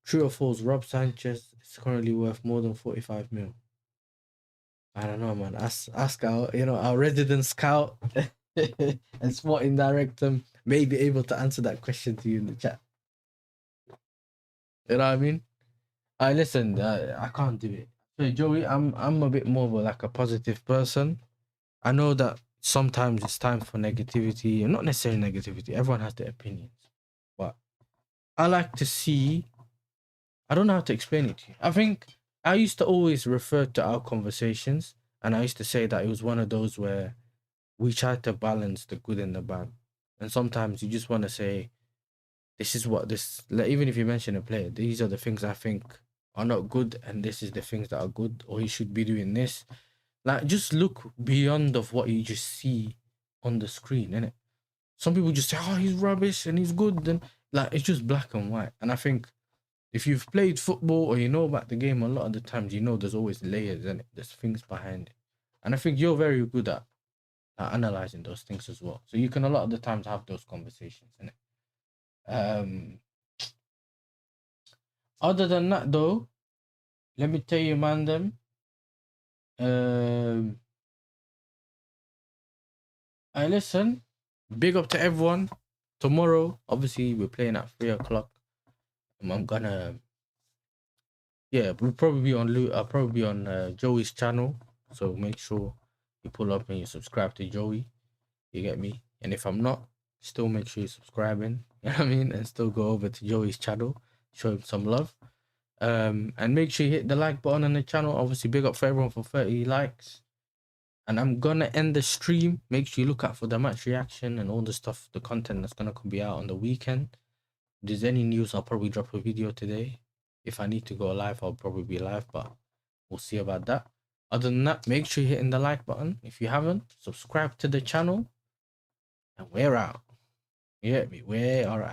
True or false, Rob Sanchez is currently worth more than 45 mil. I don't know, man. Ask our resident scout and sporting director may be able to answer that question to you in the chat. You know what I mean? Listen, I can't do it. So Joey, I'm a bit more of like a positive person. I know that sometimes it's time for negativity, and not necessarily negativity. Everyone has their opinions, but I like to see. I don't know how to explain it to you. I think I used to always refer to our conversations, and I used to say that it was one of those where we try to balance the good and the bad, and sometimes you just want to say, "This is what this." Like, even if you mention a player, these are the things I think are not good, and this is the things that are good, or he should be doing this. Like, just look beyond of what you just see on the screen, innit? Some people just say, "Oh, he's rubbish and he's good," and like it's just black and white. And I think if you've played football or you know about the game, a lot of the times you know there's always layers in it. There's things behind it, and I think you're very good at analyzing those things as well. So you can a lot of the times have those conversations, innit? Other than that, though, let me tell you, man, them. I listen. Big up to everyone. Tomorrow, obviously, we're playing at 3:00. I'm gonna, yeah, we'll probably be on I'll probably be on Joey's channel. So make sure you pull up and you subscribe to Joey. You get me? And if I'm not, still make sure you're subscribing. You know what I mean? And still go over to Joey's channel, show him some love. And make sure you hit the like button on the channel. Obviously, big up for everyone for 30 likes. And I'm gonna end the stream. Make sure you look out for the match reaction and all the stuff, the content that's gonna be out on the weekend. If there's any news, I'll probably drop a video today. If I need to go live, I'll probably be live, but we'll see about that. Other than that, make sure you're hitting the like button. If you haven't, subscribe to the channel. And we're out. You get me? We are out.